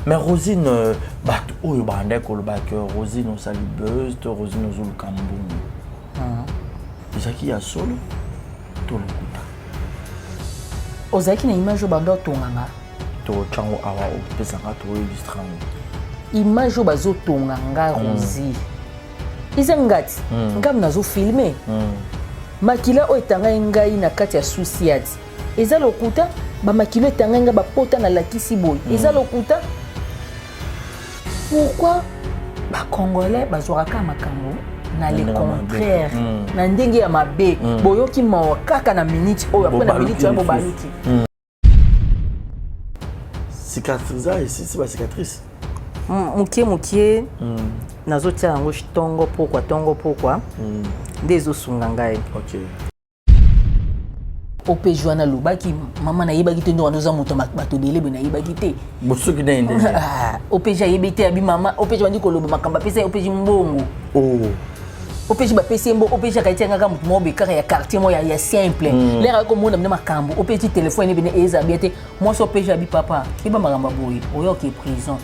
Mais Rosine, oyo bande koloba que Rosine on sali buzz, to Rosine ozulu kambungu. Ezaki ya solo to lokuta. Ozaki na image o bando tonganga. To chango awa o pesanga to illustrant. Image o bazo tonganga Rosie. Izangati, ngam nazo filmer. Makila o etanga ngai na kati ya Susiati. Eza lokuta ba makilo etanga nga ba pota na lakisi boy. Eza lokuta. Pourquoi ba Congolais bazwaka makambo na le contraire na ndenge ya mabe boyoki mawa kaka na minute oyo après na minute ya bobaluki. Cicatrice ici c'est pas cicatrice. Mukie nazotia yango tongo pourquoi ndezo sunga ngai. OK. Ope Joana Lubaki mama na yebaki te ndo anoza moto bato belebe na yebaki te. Bosoki na inde. Ope ja yebite abi mama ope ja ndi koloba makamba pesa ope ji mbongo. Oh. Ope ji ba pesa mbo ope ja kaitanga ka moto mobe kaka ya quartier mo ya simple. Lera ko mona mna makambo ope ji téléphone bene eza biete moi so ope ja bi papa kiba makamba boye oyo ke prison.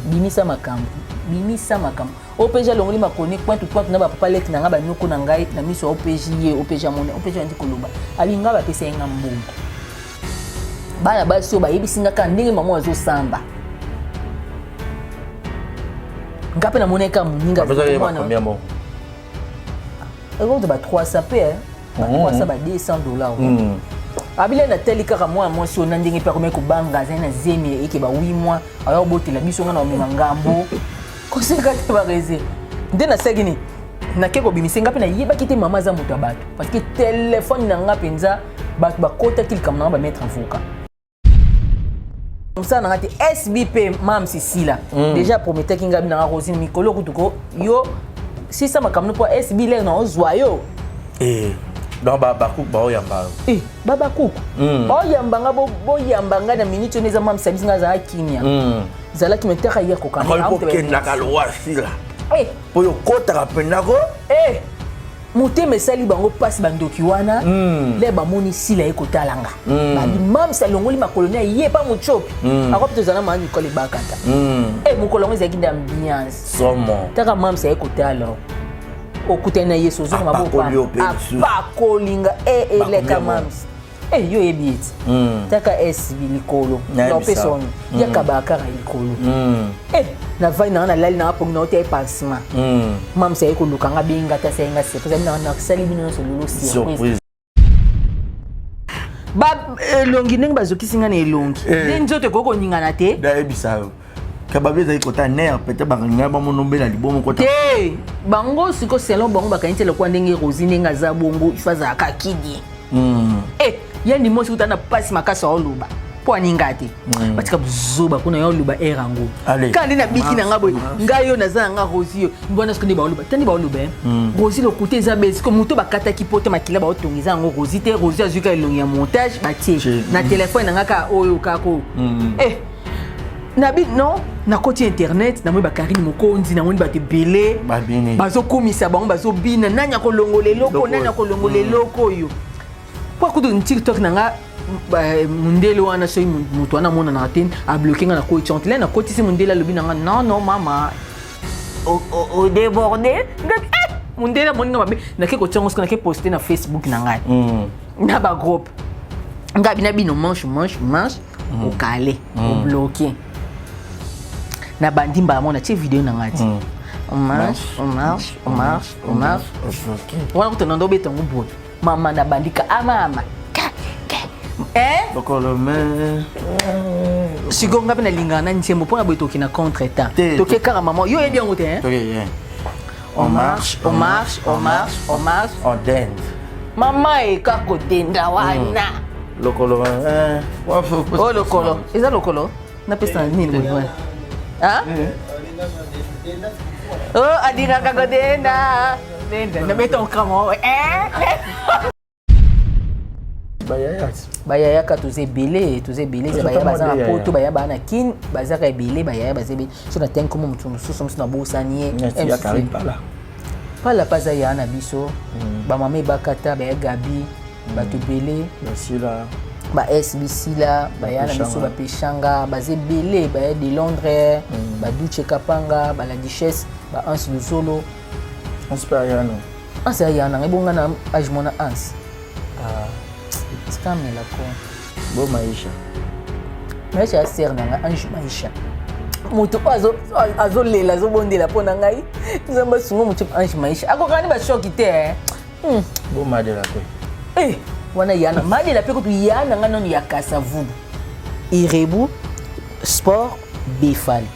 Bimisa makambo. OPG longoli makoni point na ba papa lek na nga ba nyoko na ngai na miso OPG ye OPG mone OPG ndi koloba ali nga ba pesa nga mbongo bana ba so ba yebisinga ka ndenge mama azo samba ngape na moneka muninga combien bon ego de ba 300 p 300 ba $200 abile na telika ka moi si on ndenge pa comme ko banga za na zemi eke ba 8 mois ayo botela biso nga na ngambo koseka te bareze nde na segini na keko bimisenga pe na yeba kite mama za moto bato parce que téléphone na nga penza bato bakota kilkam na ba mettre en vocal comme ça na ngati SBP mam Sisila déjà promettait kinga bi na Rosine Mikolo kutuko yo si ça makamno po SB le na ozwayo donc babakuku baoyamba babakuku oyambanga boyambanga na minute neza mam sabisinga za kimia zalaki metaka ya kokana ko kenda kalwa sila poyo kota penako motema esali bango pasi bandoki wana le bamoni sila ekotalanga babi mam salongoli makolonia ye pa mochopi akopi tozala ma Nicole Bakata mokolongo ezalaki d'ambiance somo taka mam sa ekotala okutana yesu zo mabopa apakolinga eleka mams yo yebieti taka SB likolo na person yakabaka likolo na vai na lali na apongi na hotel pansement mams sa ekoluka nga benga ta senga se parce que na sali bino so lolo surprise ba longi ndenge bazokisinga na elongi nzoto koko ningana te da ebisa kababeza ikota ner peut-être banga ba monombe na libomo kota bango siko selon bango bakanite lokwa ndenge Rosine ngaza bongo ifaza ka kidi yani mo sikuta na pasi makasa oluba po aninga te batika buzuba kuna yo luba erango kandi na biki na ngabo ngayo naza nga Rosie mbona sikundi ba oluba tani ba oluba Rosie lokute za bezi ko muto bakata kipote makila ba otongiza ngo Rosie te Rosie azuka elongi ya montage batie na téléphone nga ka oyo kako nabi non na côté internet na moi Karine Mokonzi na moi ba te belé bazo komisa bango bazo bina nanya ko longole loko yo kwa kudu TikTok na nga mundele wana so mutu wana mona na ten a bloquer na ko chantle na côté si mundele lobi na nga non mama o débordé mundele moninga mabe na ke ko chango na ke poster na Facebook na nga na ba groupe ngabi na bino manche o calé o bloquer na bandimba mona tie vidéo na ngati on marche wana kuto ndo beto ngubo mama na bandika mama lokolo me sigonga bena lingana ntiembo pona boto kina contre temps toke kara mama yo yebi yango te on marche on dance mama kako denda wana lokolo lokolo eza lokolo na pesa nini bwana adina kako denda na beto kamo bayaya ka tuze belé bayaya baza na poto bayaya bana kin bazaka belé bayaya bazebe so na ten comme mutu so na bosanie pala paza ya na biso ba mama bakata baya gabi batu belé basila ba SBC là ba yana biso ba peshanga ba zebele ba de Londres ba Duce Kapanga ba la Duchesse ba Ans Luzolo Ansperiano Ansa yana ngebonga na age mona Ans skamela ko bo Maisha Maisha ser nanga Ange Maisha moto azolela azobondela mpo na ngai nzambe asunga moto Ange Maisha akokani bashoki te bo Madela kwe wana yana Madela mpe kutu yana nga nano ya Kasavubu Irebu Sport Befali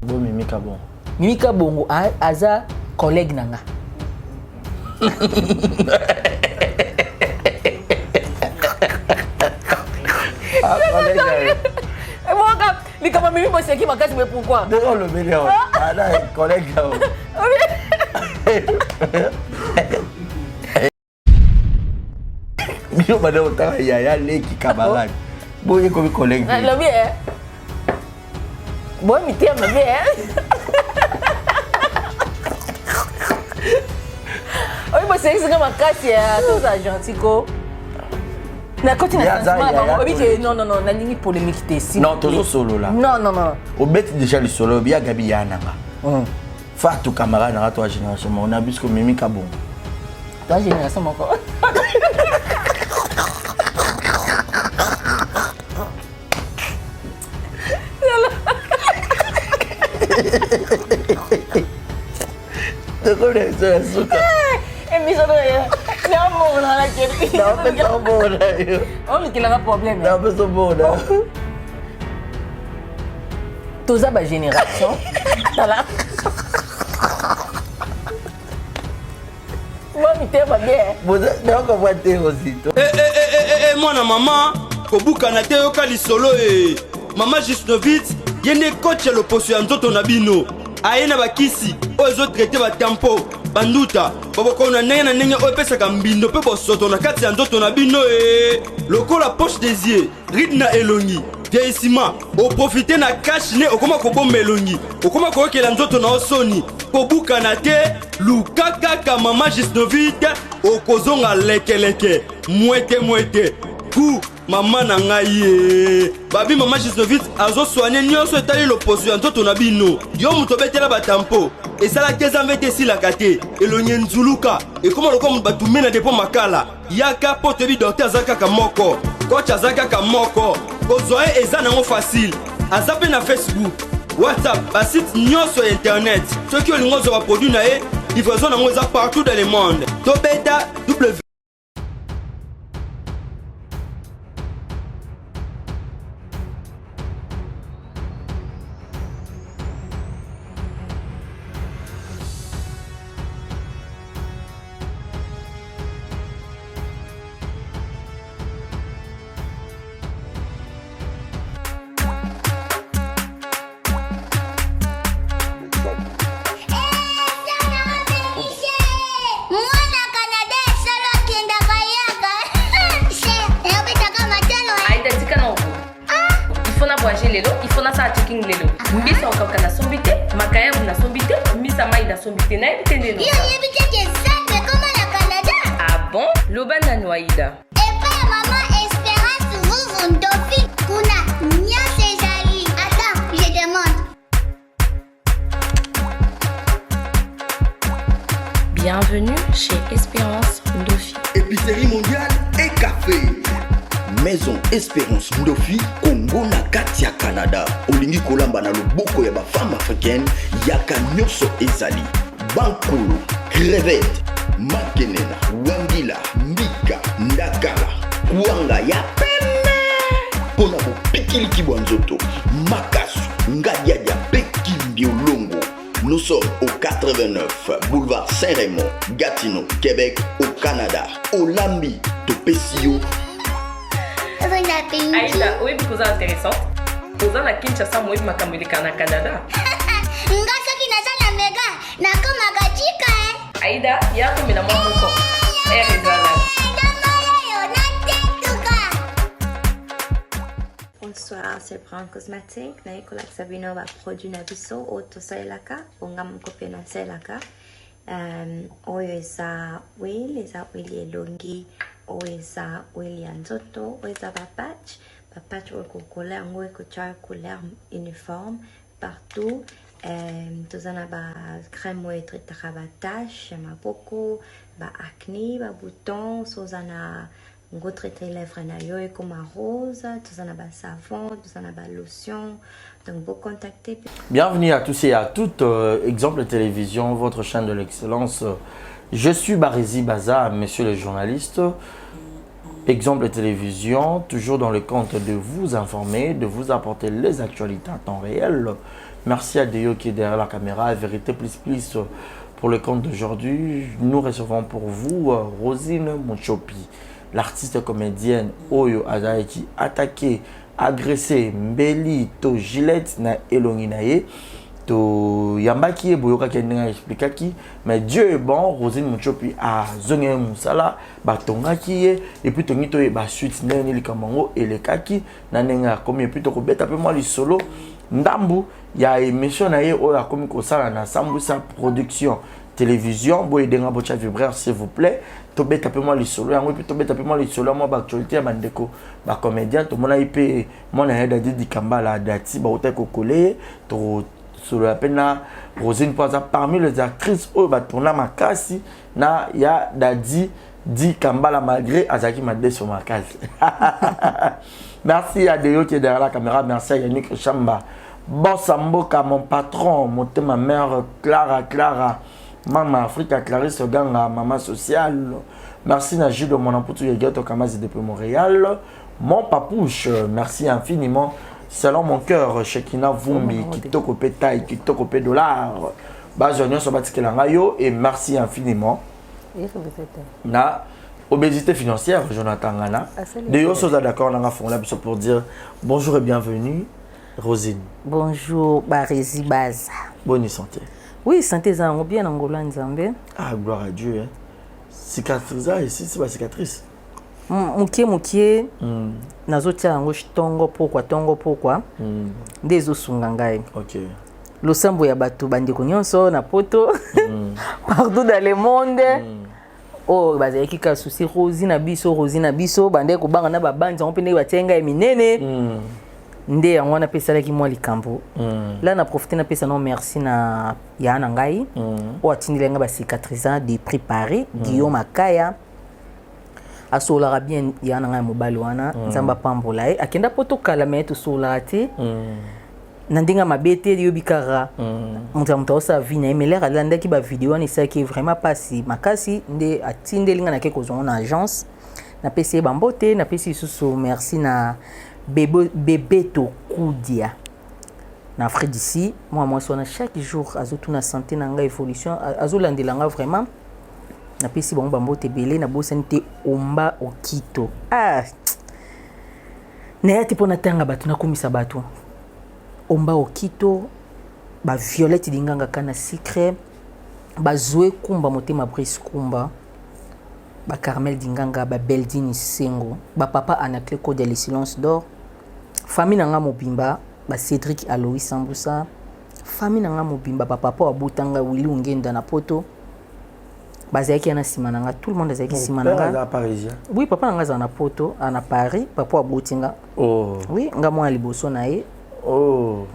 bo Mimi Kabongo aza collègue nanga Mwaka likama mimi boseki makasi mais pourquoi? D'accord le meilleur. Ada collègue. Bio bada otaka ya leki camarade. Boye comme collègue. La bien. Bon mi terme bien. Oyi boseki sika makasi ya toza gentil ko. Na continue non nalingi polémique te si non toujours solo là non au bête déjà le solo bien Gabi Yananga Fatou camarade na toi génération on a bis comme Mimi Kabongo ta génération moko de quoi c'est ça émission de non, la kiri. Non, mais c'est bon là. On qui a un problème. Non, mais c'est bon là. Toza ba génération. Voilà. Moi, mi te va bien. Vous êtes comment t'es aussi. Moi na maman, kobuka na te yoka solo Maman Gisnovitz, yene coach le poste nzoto na bino. Aena bakisi, ozo traiter ba tempo. Banduta baboko na ndenge opesaka mbindo pe bosoto na kati ya nzoto na bino lokola poche des yeux ride na elongi vieillissement oprofite na cash ne okoma kobomba elongi okoma koyokela nzoto na osoni kobuka na te luka kaka Mama Gisnovite okozonga lekeleke mwete ku mama na ngai babi Mama Gisnovite azosoigne nyonso etali loposo ya nzoto na bino yo moto betela batampo esalaki ezambe te esilaka te elonye nzuluka ekoma lokola batume na depo makala yaka po toyebi docteur aza kaka moko coach aza kaka moko kozwa ye eza nango facile aza mpe na Facebook WhatsApp basite nyonso ya internet soki olingi ozwa baproduit na ye livraison nango eza partout dans le monde tobeta w il faut na sa checking lelo mbisa okaka na sombite makaya na sombite mbisa mai na sombite na ebitende no yo yebite ke ça comme la Canada. Ah bon loba na Noaïda Et pas maman Espérance vous Ndofi kuna nya Césari. Attends, je demande. Bienvenue chez Espérance Ndofi. Épicerie mondiale et café. Maison Espérance Ndofi, Congo na kati ya Canada. Olingi kolamba na loboko ya ba femme africaine, yaka nyoso ezali. Bankolo, crevette, makenena, wangila, mbika, ndakala, kwanga ya pembe. Pona bo pikili kibwanzoto, makasu, ngadiadia peki mbiolongo. Nous sommes au 89 boulevard Saint-Raymond, Gatineau, Québec, au Canada. Olambi, Topesio. Aïda, oui, because c'est intéressant. Posa na Kinshasa, moi, je m'accamole au Canada. Ngaso kinasa na mega, na koma gachika Aïda, ya comme la maman moko. Bonsoir, c'est Brown Cosmétique. Naikola Sabino va produire nabiso auto sailaka, ongam kopena sailaka. Oyo eza oil elongi oeza William Zoto, oeza Bapatch. Bapatch ou couleur, ou couleur uniforme partout. Tous en a crème ou être tache, ma beaucoup, acné, bouton, tous en a un traité lèvres na yo comme rose, tous en a savon, tous en a lotion. Donc vous contactez. Bienvenue à tous et à toutes. Exemple Télévision, votre chaîne de l'excellence. Je suis Barési Baza, monsieur le journaliste. Exemple Télévision, toujours dans le compte de vous informer, de vous apporter les actualités en temps réel. Merci à Déo qui est derrière la caméra. Vérité plus pour le compte d'aujourd'hui. Nous recevons pour vous Rosine Mochopi, l'artiste comédienne Oyo Azaiki, attaquée, agressée, Mbeli, to Gillette na Elonginaye. To Yambaki et Boyoka qui a expliqué mais Dieu est bon. Rosine Mochopi a zoné Moussala, Batonga qui est, et puis Tonito et Basuit, Neni Likamango et le Kaki, Nanenga, comme il y a plutôt que bête, après moi, les solo, Ndambu, il y a une émission à comme Kosala, na Sambusa Production, télévision, Boy Denga Bocha Vibraire, s'il vous plaît. Tobé tapez-moi les solos, et puis Tobé tapez-moi les solos, moi, actualité, Bandeko, comédien, tout le monde a IP, mon aide a dit Kambala, Dati, Baouta Kokole, sur la peine Rosine Poisa parmi les actrices où va tourner ma casse na ya dadi di Kambala malgré Azaki Madé sur ma case. Merci à Déo qui est derrière la caméra, merci à Yannick Chamba. Bossamboka, mon patron, ma mère Clara, Maman Africa, Clarisse Ganga, maman sociale. Merci à Gilles de mon emploi Yegato Kamazi depuis Montréal. Mon papouche, merci infiniment. Selon mon cœur, Shekina Vumbi, qui tokopé taille, qui tokopé dollar. Bazonion Sobatikelangayo et merci infiniment. Na obésité financière, Jonathan Gana. D'ailleurs, nous sommes d'accord, on a fait pour dire bonjour et bienvenue, Rosine. Bonjour, Barési Baza. Bonne santé. Oui, santé, ça va bien en Angola, Nzambé. Ah, gloire à Dieu. Hein. Cicatrice, ici, c'est pas cicatrice. Mukie nazotia yango tongo pourquoi ndezo sunga ngai. OK. Losambo ya bato bandeko nyonso na poto partout dans le monde. Oh bazaki ka souci Rosine na biso bandeko banga na babanja on pende batenga eminene. Nde yango na pesa laki moi likambo. Là na profiter na pesa non merci na ya na ngai. O atindile nga ba cicatrisant de préparer Guillaume Akaya. Asolara bien yana nga mobali wana nzamba pambola e akenda poto kala me to solara te nandinga mabete yo bikara muta osa vina emelera landa ki ba vidéo ni ça qui est vraiment passé makasi nde atindelinga na keko zona na agence na PC bambote na PC susu merci na Bebeto Koudia na Fred ici moi sona chaque jour azotuna santé na nga évolution azolandelanga vraiment na pesi bango bambote belé na bosante omba okito na yati pona tanga batu na komisa batu omba okito ba violette dinganga kana secret ba zoé kumba motema brise kumba ba Carmel dinganga ba Beldini Sengo ba papa Anaclé Kodia le silence d'or famille nanga mobimba ba Cédric Alois Sambusa famille nanga mobimba ba papa abutanga Willy Ungenda na poto bazaki ana simananga tout le monde azaki simananga parisien. Oui papa nanga za na poto ana Paris papa abotinga. Oh oui nga moi liboso na ye. Oh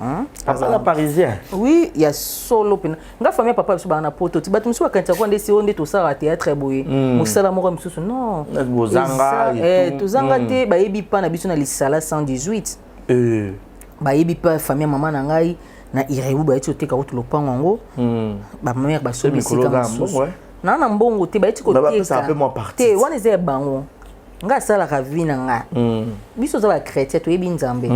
papa na parisien. Oui il y a solo pena nga famille papa biso ba na poto ti batu misuwa kantia kwande si onde to sala théâtre boye musala moko misusu non bozanga tozanga te ba yebi pa na biso na lisala 118 ba yebi pa famille mama na ngai na irebu ba eti oteka ko lopango ngo ba mère ba so bisika misusu nana mbongo te baiti ko te wana ze bango nga sala ka vina nga biso za ba chrétien to yebi nzambe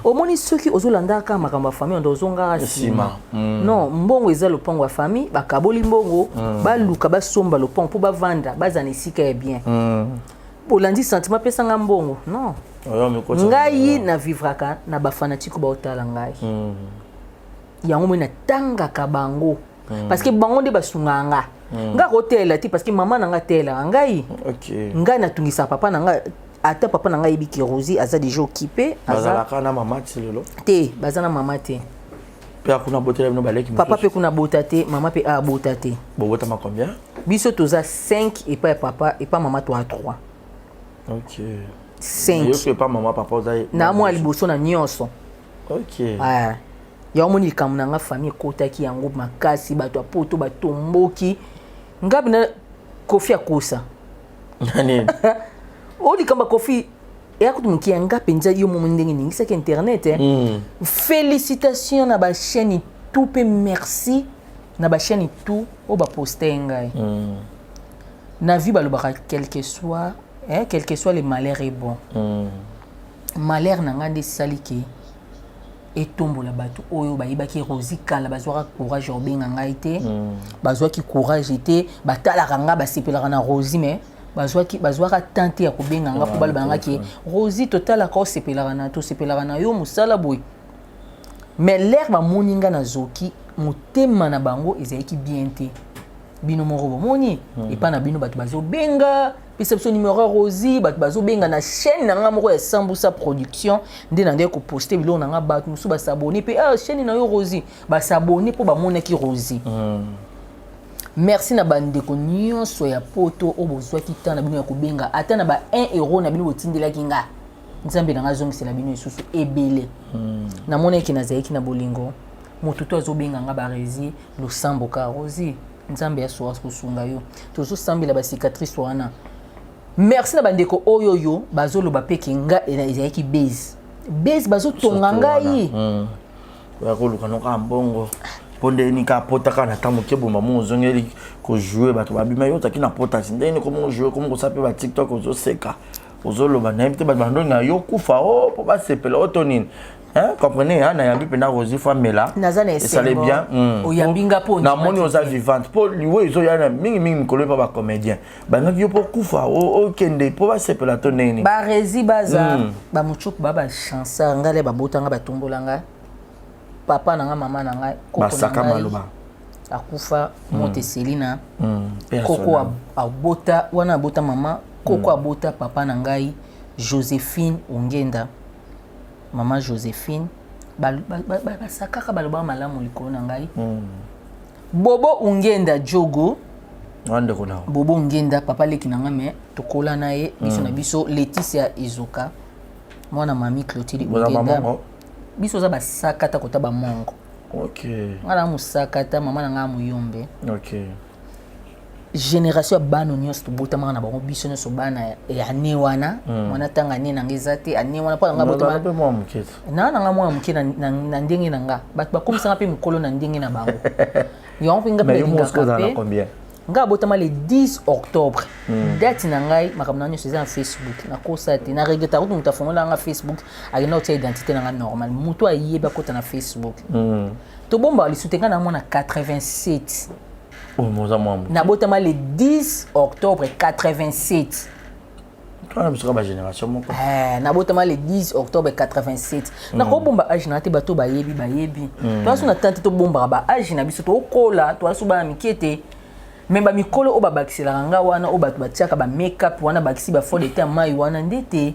omoni soki ozolanda ka makamba famille ndo zonga sima non mbongo eza lopango wa famille bakaboli mbongo baluka basomba lopango po bavanda bazana esika ya bien bolandi sentiment pesa nga mbongo non ngai na vivraka na ba fanatique ba otala ngai yango mona tanga ka bango parce que bango nde basunganga nga hôtel ti parce que maman nanga tela ngai ngai natungisa papa nanga ata papa nanga yebiki Rosie aza déjà occupé azala kana mama tilelo te bazana mama te pe akuna botela bino baleki papa pe kuna bota te mama pe a bota te bobota ma combien biso toza 5 et pas papa et pas maman toi 3 Ok. 5. Je ne pas maman, papa. Na moi liboso na nyonso. Ok. Ouais. Ya omoni likambo na nga famille ekotaki yango makasi bato ya poto batomboki ngabi na kofi akosa o likambo kofi eyakutumiki yanga mpenza yo momo ndenge ningisaki internet félicitations na bachaîne tout pe merci na bachaîne tout o baposte ngai na vie balobaka quel que soit le malheur est bon malheur na nga nde saliki etombola bato oyo bayebaki Rosie kala bazwaka courage obenga ngai te bazwaki courage te batalaka nga basepelaka na Rosie mais bazwaka tante ya kobenga nga po balobanga ki Rosie totalaka osepelaka na yo mosala boye mais l'air bamoni nga na zoki motema na bango ezalaki bien te bino moko bomoni epa na bino bato bazobenga pesa biso numéro Rosie bato bazobenga na chaîne na nga moko ya Sambusa production nde na nde ko poster biloko na nga bato musu ba s'abonner pe chaîne na yo Rosie ba s'abonner po bamonaki Rosie merci na bandeko nyonso ya poto o bozwaki tana bino ya kobenga ata na ba 1 euro na bino botindelaki nga nzambe na nga zongisela bino isusu ebele na monaki na zaiki na bolingo moto to azobenga nga ba Rosie losambo ka Rosie nzambe ya soa kusunga yo tozo sambela ba cicatrice wana merci na bandeko oyo yo bazoloba peke nga ezayaki base bazotonga ngai ya koluka noka mbongo ponde ni ka potaka na tamu ke bomba mo zongeli ko jouer bato babima yo taki na pota sindeni komo jouer komo ko sape ba TikTok ozo seka ozoloba na mte ba bandonga yo kufa o po ba sepela otonine. Comprenez, hein, na yambi pena Rosie famela. Et ça allait bien. Oyambinga po. Na moni oza vivante. Po liwe izo yana mingi mikolo pa ba comédien. Ba ngaki yo po kufa o kende po ba sepela to neni. Ba Rezi baza ba muchuku baba chansa ngale ba botanga ba tombolanga. Papa nanga mama nanga koko saka maloba. Akufa mote Selina. Koko abota wana abota mama, koko abota papa nangai Joséphine Ongenda. Maman Joséphine basakaka baloba malamu likolo na ngai Bobo Ungenda Jogo wande kona Bobo Ungenda papa leki na ngame tokola na ye biso na biso Laetitia Izoka mwana mami Clotilde Ungenda biso za basakata kota ba mongo OK ngala musakata mama na nga muyombe OK génération bano nyos to bota manga na bango biso nyos bana ya ne wana mwana tanga ne nanga ezate ane wana pa nga bota ba mo mukete na nga mwa muke na ndenge nanga bat ba komisa pe mukolo na ndenge na bango yo mpinga pe combien nga bota ma le 10 octobre date na ngai makamna nyos eza na Facebook na kosa te na regreta ko muta fongola nga Facebook alina otia identité na nga normal muto ayeba kota na Facebook to bomba lisutenga na mwana 87 na botama le 10 octobre 87. Toi na ba génération moko. Na botama le 10 octobre 87. Na ko bomba age na te bato bayebi. Toi so na tante to bomba ba age na biso to kola, toi so ba mikete. Memba mikolo o ba bakisela nga wana o bato batiaka ba make-up wana bakisi ba fond de teint mai wana ndete.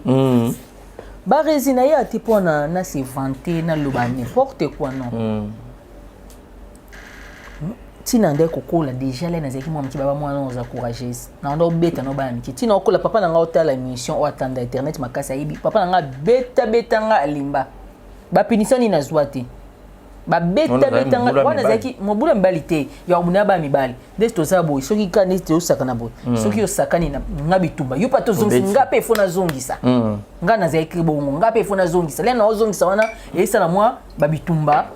Ba resina ya te pona na se vanter na loba n'importe quoi non. Tina ndeko kola déjà là nazaki mwa mkiba ba mwana oza courageuse na ndo beta no ba miki tina okola papa nanga otala émission o atanda internet makasa yibi papa nanga beta nga alimba ba pinisani na zwati ba beta nga wana zaki mobula mbali te ya muna ba mibali desto za boy soki kani te osakana boy soki osakani na ngabitumba yo pato zongi ngape fona zongisa nga nazaki bongo ngape fona zongisa lena ozongisa wana esa na mwa babitumba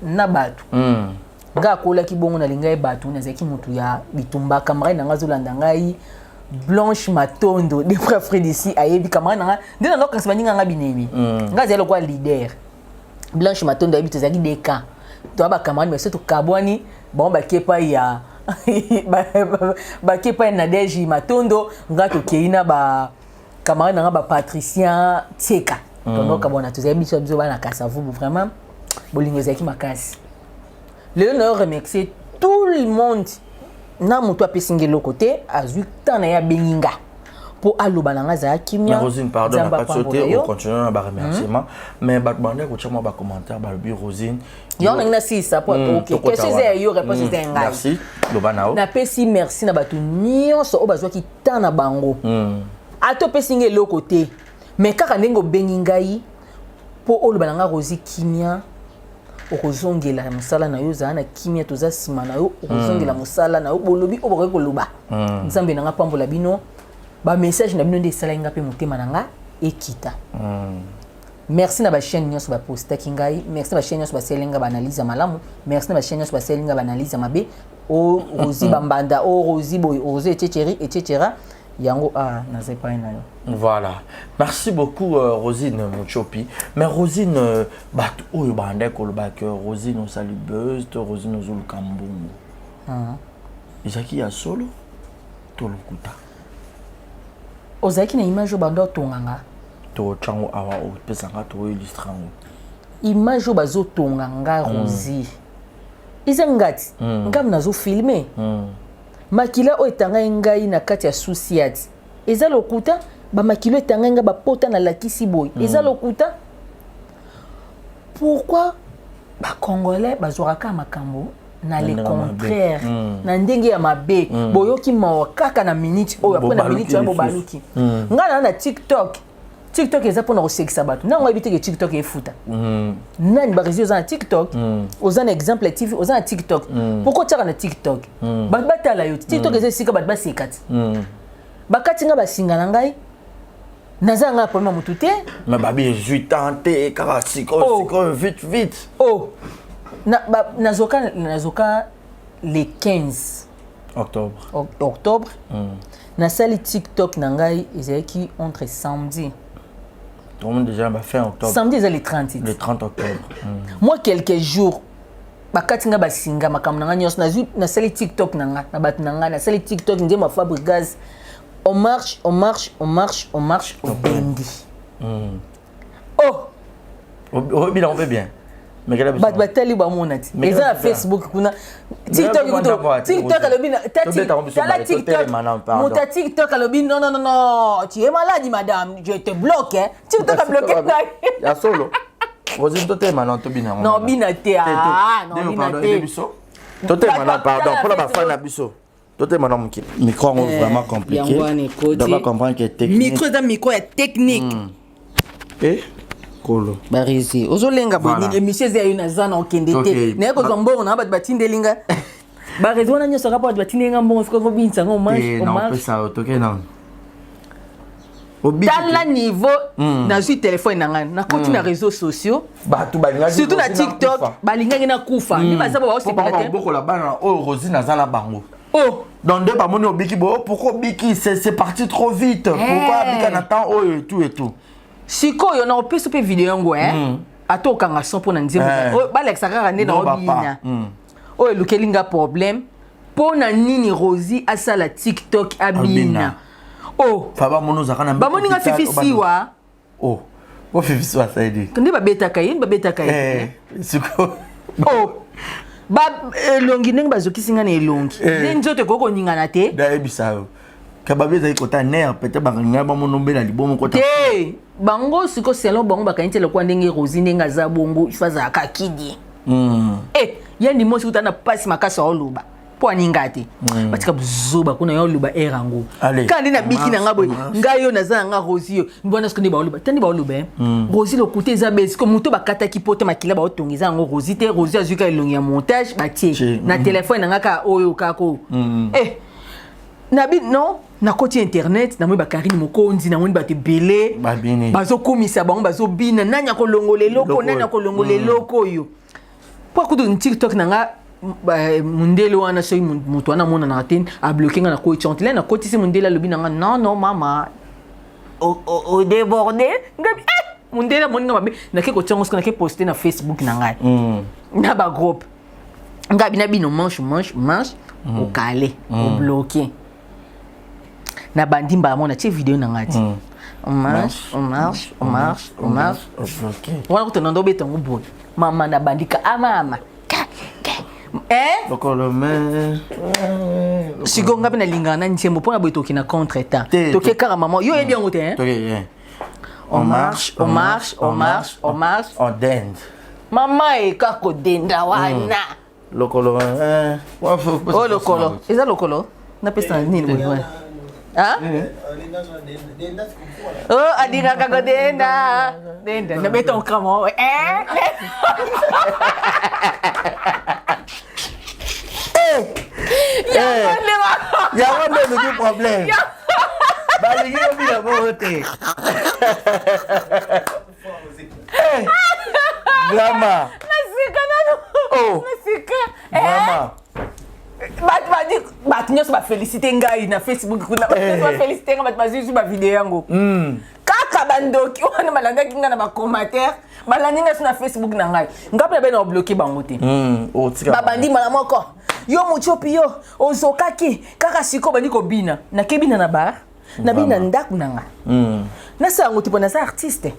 na batu nga kola ki bongo na lingai batu na zaki mutu ya bitumba kamera na ngazolanda ngai Blanche Matondo de frère Frédéric ayebi kamera na nga ndena ndo kanisa baninga nga binemi nga zelo kwa leader Blanche Matondo ayebi tozaki deka to aba kamera mais surtout kabwani bon ba kepa ya ba kepa na Deji Matondo nga to keina ba kamera na nga ba Patricien Tieka to kabona tozabi biso bana kasavu vraiment bolingo zaki makasi. Le remercier tout le monde na muto apesingé le côté azui tana ya beninga pour aloba nanga za kimia Rosine pardon n'a pas sauté on continue na ba remerciement mais ba bande ko chama ba commentaire ba bi Rosine yo na si ça pour OK qu'est-ce que c'est yo réponse c'est ngai merci loba nao na pesi merci na batu nyonso o bazwa ki tana bango atopesi ngai eloko te mais kaka ndenge obengi ngai mpo oloba na nga Rosie kimia okozongela mosala na yo ozala na kimia toza nsima na yo okozongela mosala na yo bolobi oyo bakoki koloba nzambe na nga pambola bino bamessage na bino nde esalaki nga mpe motema na nga ekita merci na bachaîne nyonso bapostaki ngai merci na bachaîne nyonso basali nga baanalyse ya malamu merci na bachaîne nyonso basali nga baanalyse ya mabe o Rosie bambanda o Rosie boy o Rosie etc. yango nazali epai na yo. Voilà. Merci beaucoup Rosine Muchopi. Mais Rosine bato oyo bande koloba que Rosine osali buzz to Rosine ozoluka mbongo. Ezaki ya solo to lokuta. Ozaki na image bando tonganga. To chango awa o pesanga to illustrango. Image bazo tonganga Rosie. Izangati ngam nazo filmer. Makila o etanga ngai na kati ya susiati. Eza lokuta ba makilo etanga nga ba pota na lakisi boy. Eza lokuta. Pourquoi ba congolais bazoraka makambo na le contraire na ndenge ya mabe boyoki mawakaka na minute oyo après na minute ya bobaluki. Nga na TikTok eza pona kosekisa bato. Nango ebite ke TikTok efuta. Nani barezi oza na TikTok? Oza na exemple TV, oza na TikTok. Pourquoi tu as na TikTok? Bato batala yo. TikTok eza sika bato basekati. Bakati nga basinga na ngai. Naza nga problème mutu te. Mais babi 18 ans te kaka siko vite. Oh. Nazoka le 15 octobre. Na sali TikTok na ngai ezaki entre samedi. Tout le monde déjà fin octobre. Samedi c'est le 30. Le 30 octobre. Moi quelques jours bakati nga basinga makambo nanga nyos na sali TikTok nanga na bat nanga na sali TikTok ndé ma Fabregas. On marche au bendi. Oh bien on fait bien. Mais quel est batali ba monati. Eza na Facebook kuna TikTok alobi tala TikTok. Monta TikTok alobi non tu es malade madame, je te bloque hein. TikTok a bloqué ngai. Ya solo. Rosine tote maintenant to bina. Non bina te non bina te. Tote maintenant pardon pour la fin na biso. Tote maintenant miki. Micro vraiment compliqué. On va comprendre que technique. Micro est technique. Et Kolo. Barisi. Ozolenga boni émission za yo na zana okende te. Na ko zombongo na bato batindelinga. Barisi wana nyoso rapport batindelinga mbongo fiko ko binsa ngo marche. Non, ça toke non. Dans le niveau na sur téléphone na continue na réseaux sociaux. Bato balinga surtout na TikTok, balinga na kufa. Ni ba saba ba secrétaire. Boko la bana o Rosine na zana bango. Oh, dans deux bamoni obiki bo pourquoi biki c'est parti trop vite. Pourquoi bika na temps oh et tout. Siko yo na opesa pe vidéo ngo atoka nga 100 pona nzembo ba Alexa kaka nde na obina o elukelinga problème pona nini Rosie asala TikTok abina oh faba mono zakana ba moninga fifisiwa oh bo fifisiwa saidi ndi babetaka ye siko oh ba elongi ndenge bazokisinga na elongi nde nzoto koko ningana te da ebisao kababeza ikota ner peut-être banga ba monombela libomo kota te bango siko selon bango bakanite lokwa ndenge Rosie ndenge za bongo ifaza kakidi yendi mosi utana pasi makasa oluba po aninga te batika buzuba kuna yo luba erango kandi na biki na ngabo ngayo naza nga Rosie yo mbona siko ndi ba oluba tandi ba oluba Rosie lokute za besi ko muto bakata kipote makila ba otongiza ngo Rosie te Rosie azuka elongi ya montage batie na téléphone nga ka oyo kako nabi non na koti internet na mwe bakarine mokonzi na mwe bate belé bazo komisa bango bazo bina nanya ko longola eloko yo po kudu TikTok nanga mundele wana soyi mutu wana mona na ten a bloquer na koti chanteler na koti si mundele lobi nanga non mama o débordé ngabi mundele moninga mabe na ke ko tsango na ke poster na Facebook na ngai na ba groupe ngabi na bino manche o calé o bloquer na bandimba mona tie vidéo na ngati on marche okay wana kutana ndo betongo boy mama na bandika mama lokolo me sigonga bena lingana ntiembo pona boy toki na contre temps toki kara maman yo bien ngote on marche on dance mama e kako denda wana lokolo lokolo eza lokolo na pesa nini boy Oh, alingaka kodenda. Denda, na beto nkamo. Yawa nde le problème. Balingi obila bote. Grama. Nasika nano. Oh. Nasika. Grama. Bato nyonso bafélicité ngai na Facebook kuna bafélicité ngai bato bazwi ba video yango kaka bandoki wana balandaki ngai na bacommentaire balandi ngai so na Facebook na ngai ngapi na bena obloke bango te babandi mala moko yo mochopi yo ozokaki kaka siko bandi kobina nakebina na bar nabina ndako na ngai nasa yango tipo naza artiste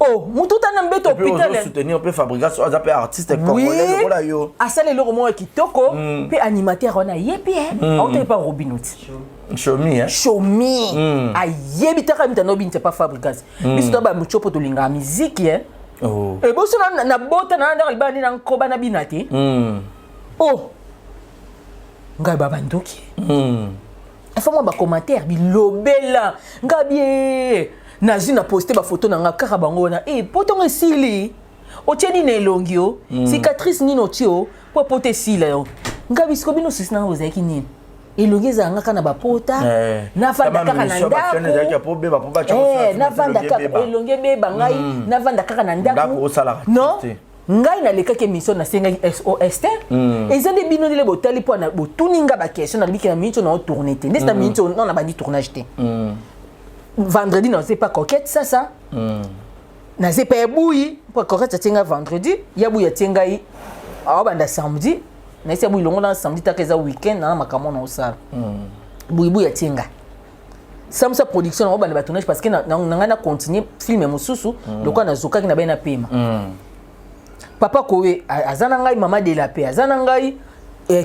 oh, mututa na mbeto hôpital. On soutenir peu fabrication, on appelle artiste congolais voilà yo. Asale le romo kitoko, pe animateur on a yebi on t'a pas Robinot. Shomi hein. Shomi. Ayebi ta kamita no bin c'est pas fabrication. Biso ba muchopo to linga musique hein. Oh. E boso na bota na ndako libani na nkoba na binati. Oh. Ngai baba ndoki. Afamo ba commentaire bilobela. Ngabie nazi na poster ba photo na nga kaka bango na potongo esili otieni na elongi yo cicatrice nino tio po pote esila yo ngabi siko bino sisi na ozaki nini elongi ezanga kana ba pota na vanda kaka na ndako na vanda kaka elongi beba ngai na vanda kaka na ndako no ngai na lekaki émission na senga SOS ezande bino ndele botali po na botuninga ba question na biki na minute na tourner te ndesta minute non na bandi tournage te vendredi non c'est pas coquette ça na c'est pas bouilli pour coquette tinga vendredi ya bouilli tinga yi a banda samedi na c'est bouilli longo na samedi ta keza weekend na makamo na osala bouilli tinga samsa production na banda ba tournage parce que na ngana continuer film mususu lokwa na zokaki na bena pema papa kowe azana ngai mama de la paix azana ngai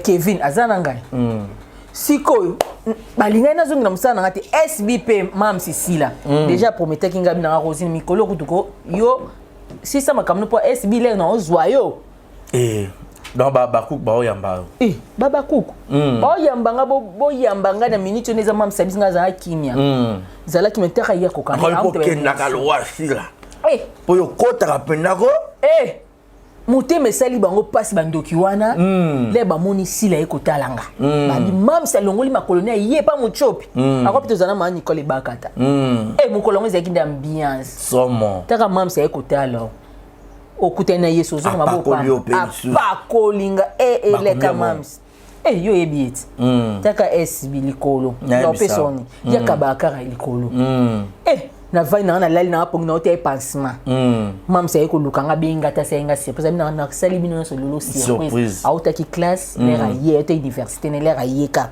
Kevin azana ngai sikoyo balinga na zongi na musana ngati SBP mam Sisila déjà promettait kinga bina Rosine Mikolo kutuko yo si ça makamno po SB le na ozwa yo donc babakuk ba oyamba babakuk ba oyamba nga bo yamba nga na minute neza mam sabisi nga za kimia zala kimentaka ya ko kana ko kenda kalwa sila po yo kota kapendako muteme sali bango pasi bandoki wana le bamoni sila ekotalanga babi mam salongoli makolonia ye pa muchopi akopito zana ma Nicole Bakata mukolongo zaki d'ambiance somo taka mam sa ekotala okutena yeso zo mabopa apakolinga leka mams yo ebiet taka SB likolo lopesoni yakabakara likolo na vai na lali na pongi na hotel pansement mam sa yeko lukanga benga ta senga surprise na sali bino so lolo surprise auta ki classe lera yete université ne lera yeka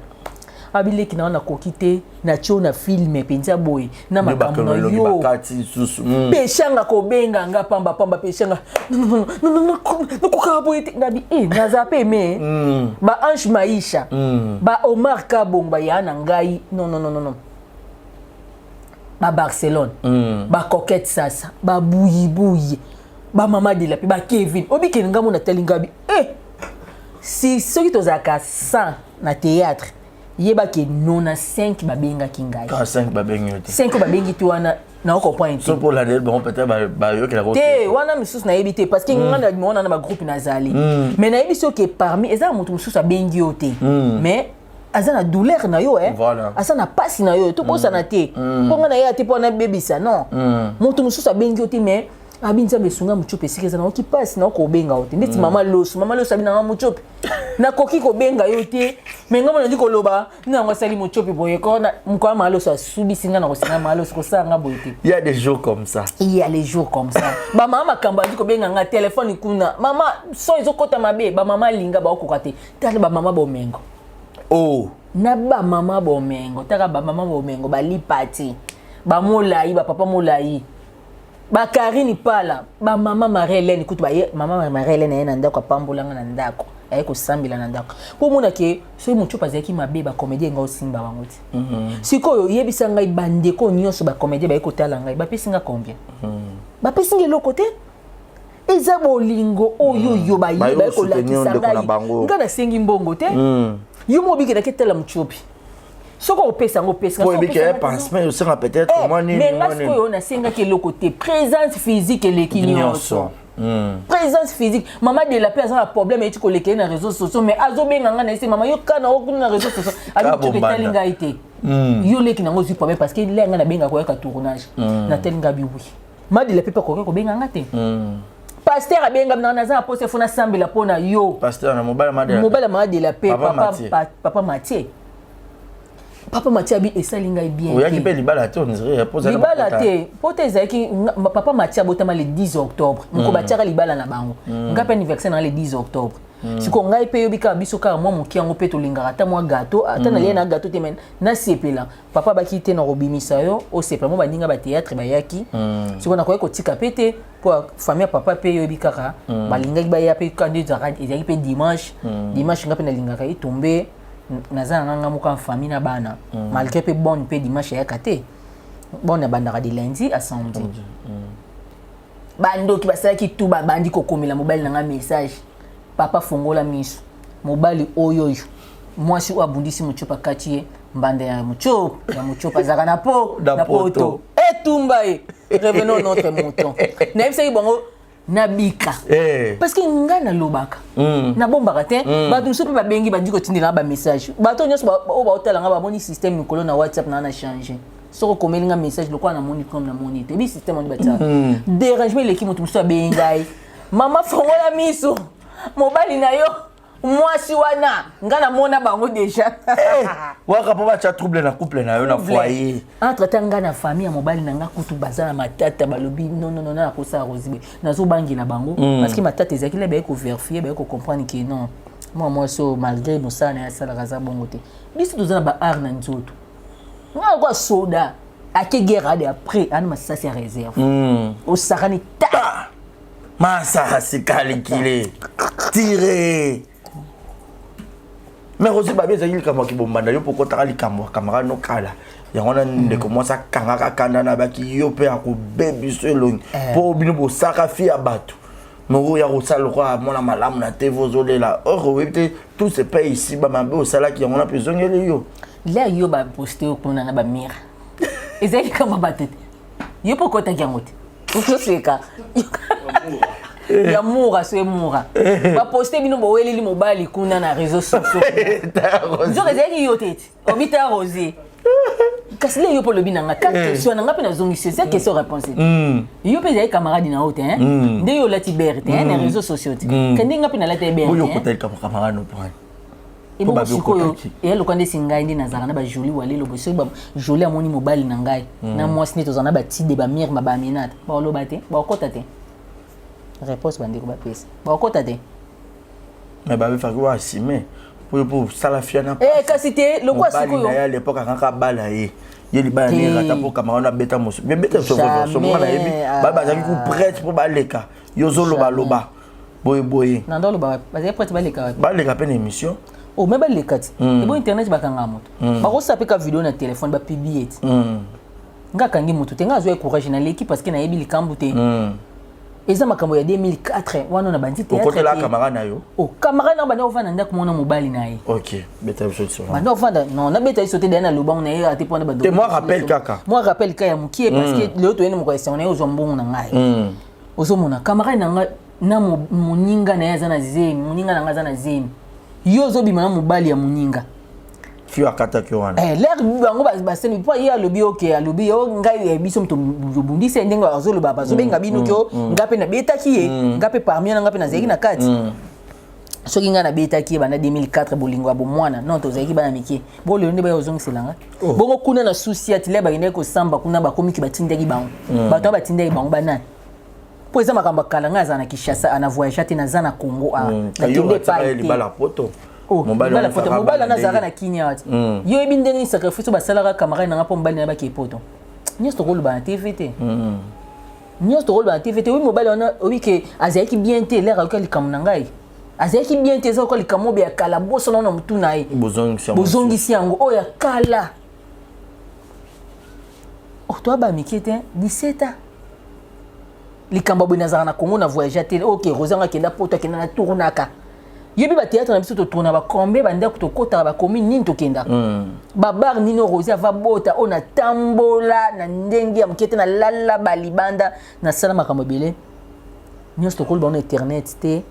abile ki na kokite na chio na film penza boy na makambo na yo peshanga ko benga nga pamba peshanga no ko boy ngabi na zape me ba Ange Maisha ba Omar Kabong ba yana ngai non ba Barcelone ba Coquette sasa ba bouyi ba mama de la ba Kevin obi kelinga mona telinga bi si soki tozaka 100 na théâtre yeba ke nona 5 ba benga kingai 5 ba benga 5 ba bengi tu wana na ko point so pour la bon peut-être ba yo ke la te wana misus na yebite parce que ngana mona na ba groupe nazali mais na yebiso ke parmi eza mutu misus a bengi yote mais azana douleur na yo azana pasi na yo to posa na te ponga na ya te pona bebisa non mutu mususu abengi yo te mais abinza besunga muchope sikeza na oki pasi na ko benga yo te ndeti mama loso abina muchope na koki ko benga yo te mais ngamo na ndiko loba na ngosali muchope boye ko na mko maloso asubi singa na kosinga maloso ko sanga boye te il y a des jours comme ça ba mama kamba ndiko benga nga téléphone kuna mama so ezokota mabe ba mama linga ba okokate tala ba mama bomengo na ba mama bomengo taka ba mama bomengo bali pati ba molai ba papa molai ba Karine pala ba mama Marlène kutu ba mama Marlène na ndako pambolanga na ndako ayeko sambila na ndako po mona ke so mutu pazaki mabe ba comédie nga osimba bangoti sikoyo yebisa ngai bandeko nyonso ba comédie ba ekotala ngai ba pesinga combien ba pesinga lokote eza bolingo oyo ba yeba ekolakisa ngai ngana sengi mbongo te yo mobiki na ketela mchopi soko opesa ngo pesa pour que pansement aussi peut-être moi ni mais parce que on a senga que le côté présence physique et l'équilibre présence physique maman de la personne a problème et tu collecte les réseaux sociaux mais azo benga na ese maman yo kana okuna na réseaux sociaux ali tu betalinga été yo leki nango zu problème parce que lenga na benga ko ka tournage na telinga bi oui ma de la pepa ko benga ngate pasteur a benga na za poste fona sambela pona yo pasteur na mobile ma de la pepa papa Mathieu Papa Mathieu abi esalinga bien. Oui, il peut libala te on dirait poser libala te. Pote ezaki papa Mathieu abotama le 10 octobre. Nko batiaka libala na bango. Ngape anniversaire na le 10 octobre. Siko ngai pe yobika biso ka moi moki yango pe to lingaka ta moi gâteau, ata na liena gâteau te men na sepela. Papa baki te na robimisa yo, o sepela mo baninga ba théâtre bayaki. Siko na koye ko tika pete pour famille papa pe yobika ka balinga ba ya pe candidat ezaki pe dimanche. Dimanche ngape na lingaka itombe. Naza nganga muka famille na bana malgré pe bonne pe dimanche ya kate bonne banda de lundi à samedi bando ki basala ki tuba bandi ko komela mobile na message papa fongola miso mobile oyoyo moi si abundisi muchopa katie mbanda ya muchopa zaka na poto etumba revenons notre mouton na ebisa bongo nabika parce que ngana lobaka na bombaka te bato so pe babengi bandi ko tindela ba message bato nyos ba otala nga ba moni système mikolo na WhatsApp na changer soko komeli nga message lokwa na moni comme na moni te bi système on bata dérangement l'équipe mutu so bengai mama fongola miso mobali na yo mwasi wana ngana mona bango déjà waka po ba cha trouble na couple na yo na foyer entre tanga na famille ya mobali na nga kutu bazana matata balobi non na ko sa rozibe nazo bangi na bango parce que matata ezaki le ba ko vérifier ba ko comprendre que non moi so malgré mosana ya sala kaza bongo te biso tozana ba art na nzoto nga kwa soda ake guerre de après an ma ça c'est réserve au sakani ta masa sikali tiré mais aussi babé ça il comme qui bombanda yo poko taka likambo kamera no kala ya wana nde commence à kanga kanda na baki yo pe ako baby selong po bino bo saka fi ya bato no ya rosalo kwa mona malamu na te vozolela oh oui tout ce pays ici ba mabe osala ki on a besoin yo là yo ba poster ko na ba mire ezali kama batete yo poko ta jangote ko seka ya moura c'est moura ba poster bino bo weleli mobali kuna na réseaux sociaux nzo ezali yo tete obita rosé kasi le yo po lobi nanga ka question nanga pe na zongi c'est question réponse yo pe ezali camarade na hote hein nde yo lati berte hein na réseaux sociaux kandi nga pe na lati berte yo ko tel camarade no point et bon sikoyo et le quand des ngai ndi nazara na ba joli wale lo boso ba joli amoni mobali na ngai na moi sine tozana ba ti de ba mire ma ba minate ba lo bate ba kota te réponse bandi ko ba pesa ba kota te mais ba fa ko asime pour salafia na kasi te le quoi sikoyo à l'époque quand bala ye li ba ni rata pour camarade beta mosu bien beta so mona yebi ba za ku prêtre pour ba leka yo zo loba boy nando loba ba za prêtre ba leka pe émission oh mais ba lekati et bon internet ba kanga moto ba ko sape ka vidéo na téléphone ba publier nga kangi moto te nga zo courage na l'équipe parce que na yebi likambu te eza makambo ya 2004 wana na bandi théâtre ko la camarade na yo oh camarade na bana ovanda ndako mona mobali na ye OK beta solution bana ovanda non na beta sauter dans le banc na ye ate pona ba te moi rappelle kaka ya mukie parce que le autre ene mo question na yo zo mbongo na ngai ozo mona camarade na nga na muninga na ya zana zeni muninga na nga zana zeni yo zo bima na mobali ya muninga fio akata ki wana l'air bango ba seni po ya lobi OK ya lobi yo ngai biso mto bundi se ndenga azolo baba zo benga bino kyo ngape na beta ki ye ngape parmi na ngape na zeki na kati soki nga na beta ki bana 2004 bolingo abo mwana non to zeki bana miki bo le ndeba yo zongiselanga bongo kuna na souci atile ba ngene ko samba kuna ba komiki batindeki bango bato batindeki bango banani po eza makambo kala nga za na Kinshasa ana voyage ate na za na Congo na kende pa libala poto mobali na zara na kinya ati yo ebi ndenge sacrifice ba salaka camarade na ngapo mobali na ba ki poto nyosto ko ba TVT nyosto ko ba TVT oui mobali on oui que azaki bien te l'air alka likam na ngai azaki bien te zo ko likamo be kala boso na mutu na ye bozongi si yango o ya kala o to ba mikete 17 ans likambo bo na zara na Congo na voyage ate OK rozanga kenda poto kenda na tournaka yebi ba théâtre na biso to tourna ba combien banda ko to kota ba commune nini to kenda ba bar nino Rosia va bota ona tambola na ndenge ya mkete na lala balibanda na sala makambo bele nyos to kol ba na internet te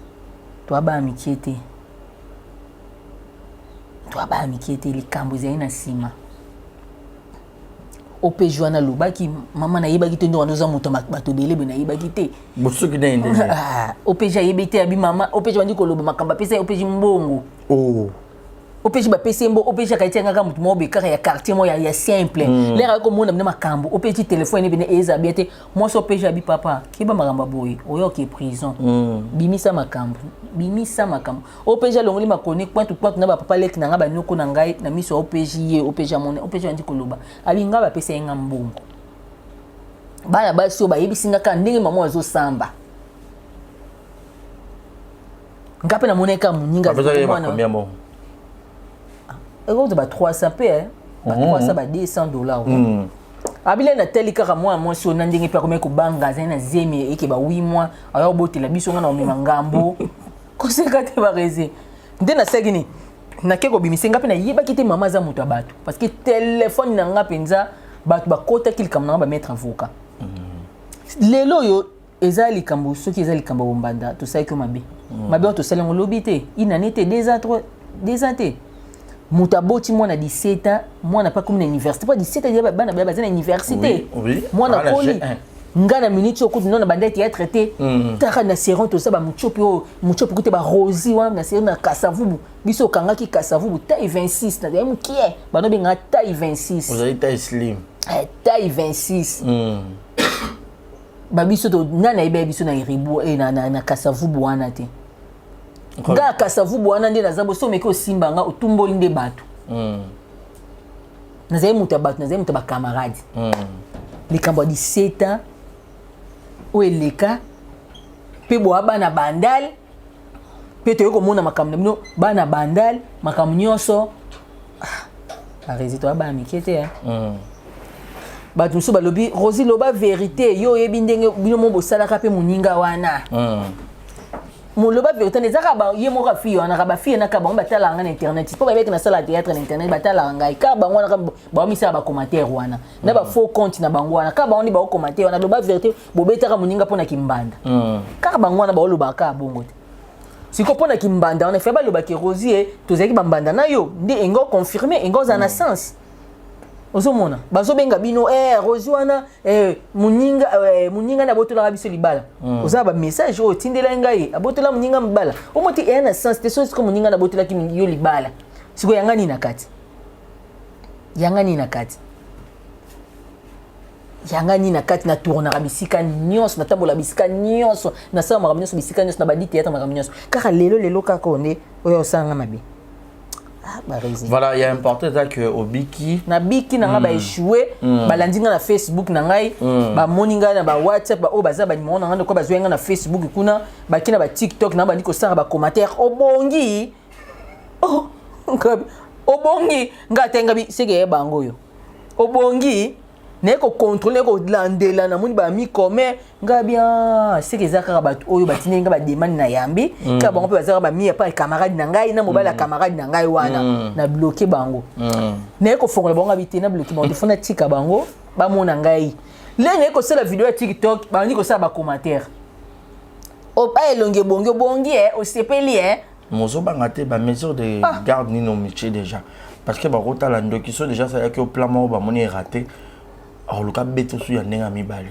to aba amikete likambo zai na sima ope joana lobaki mama na yebaki te ndo wanoza moto bato belebe na yebaki te bosoki na inde ope ja yebete abi mama ope ja bandi koloba makamba pesa ope ji mbongo ope ji ba pesa mbo ope ja kaiti ngaka mutu mo be kaka ya quartier mo ya simple lera ko mona mna makambo ope ji téléphone bine eza biete mo so ope ja bi papa kiba makamba boy oyo ke prison bimisa makambo ope ja longoli makoni point na ba papa lek na ngaba nyoko na ngai na miso ope ji ye ope ja mona ope ja ndi koloba abi ngaba pesa nga mbongo bana basi ba yebisinga ka ndenge mama azo samba ngape na moneka muninga mwana ba 300 p ba 300 ba $200 abile na telika ka moi so na ndenge pe ko meko banga zena zemi eke ba 8 mois ayo botela biso nga na omema ngambo ko se ka te ba reze nde na segini na keko bimisenga pe na yeba kite mama za mutu abatu parce que téléphone na nga penza batu ba kota kilkam na ba mettre avocat lelo yo ezali kambo soki ezali kambo bombanda to sai ko mabe to salengo lobité inanete 2 ans te muta boti mwana 17 ans mwana pas comme na université pas 17 ans bana baza na université mwana koli ngana minute okuti nona banda théâtre te taka na seron to saba muchopi kute ba rosi wa na seron na kasavubu biso kangaki kasavubu taille 26 na dem kie bano benga taille 26 vous avez taille slim taille 26 babiso to nana ibe biso na iribu na kasavubu wana te nga kasavubu wana nde nazabo so meke osimba nga otumboli nde bato nazali mutu ba camarade likambo ya 17 ans oyo eleka mpe boya bana bandale mpe toyei komona makambo na bino bana bandale makambo nyonso aresi toya bana mike te bato mosusu balobi rosi loba vérité yo oyebi ndenge bino mo bosalaka mpe moninga wana moloba vérité nezaka ba ye moko afi wana ka ba fi na ka bango batala nga na internet po ba beki na sala théâtre na internet batala ngai ka bango wana ba misa ba commentaire wana na ba faux compte na bango wana ka bango ni ba commentaire wana loba vérité bobeta ka moninga pona kimbanda ka bango wana ba loba ka bongo te siko pona kimbanda wana fe ba loba ki Rosier tozaki bambanda na yo ndi engo confirmer engo za na sens ozomona bazobenga bino Rosi wana muninga na botola biso libala oza ba message o tindela ngai abotola muninga mbala omoti ena sens te so siko muninga na botola ki yo libala siko yangani na kati na tourna bisika nyonso na tambola bisika nyonso na sala makambo nyonso bisika nyonso na badi théâtre makambo nyonso kaka lelo kaka onde oyo osanga mabe. Voilà, il y a important que au Biki na Biki na ba échoué balandinga na Facebook na ngai ba moninga na ba WhatsApp ba o baza ba numéro na ngando ko bazwenga na Facebook kuna ba kina ba TikTok na ba ndiko sara ba commentaire obongi obongi ngatenga bi sege bango yo obongi neko contrôler ko landela na moni ba mi comme ngabia sege zaka ba oyo batinenga ba demande na yambi ka bango pe bazaka ba mi pa camarade na ngai na mobile camarade na ngai wana na bloquer bango neko fongola bango habité na bloquer bango fona tika bango ba mona ngai le neko sala vidéo ya TikTok ba ndiko sala ba commentaire o pa elonge bongi o sepeli mozo bangate ba mesure de garde ni no métier déjà parce que ba rota la ndo qui sont déjà ça que au plan mo ba moni raté. Alors le cas beto su ya ndenga mibali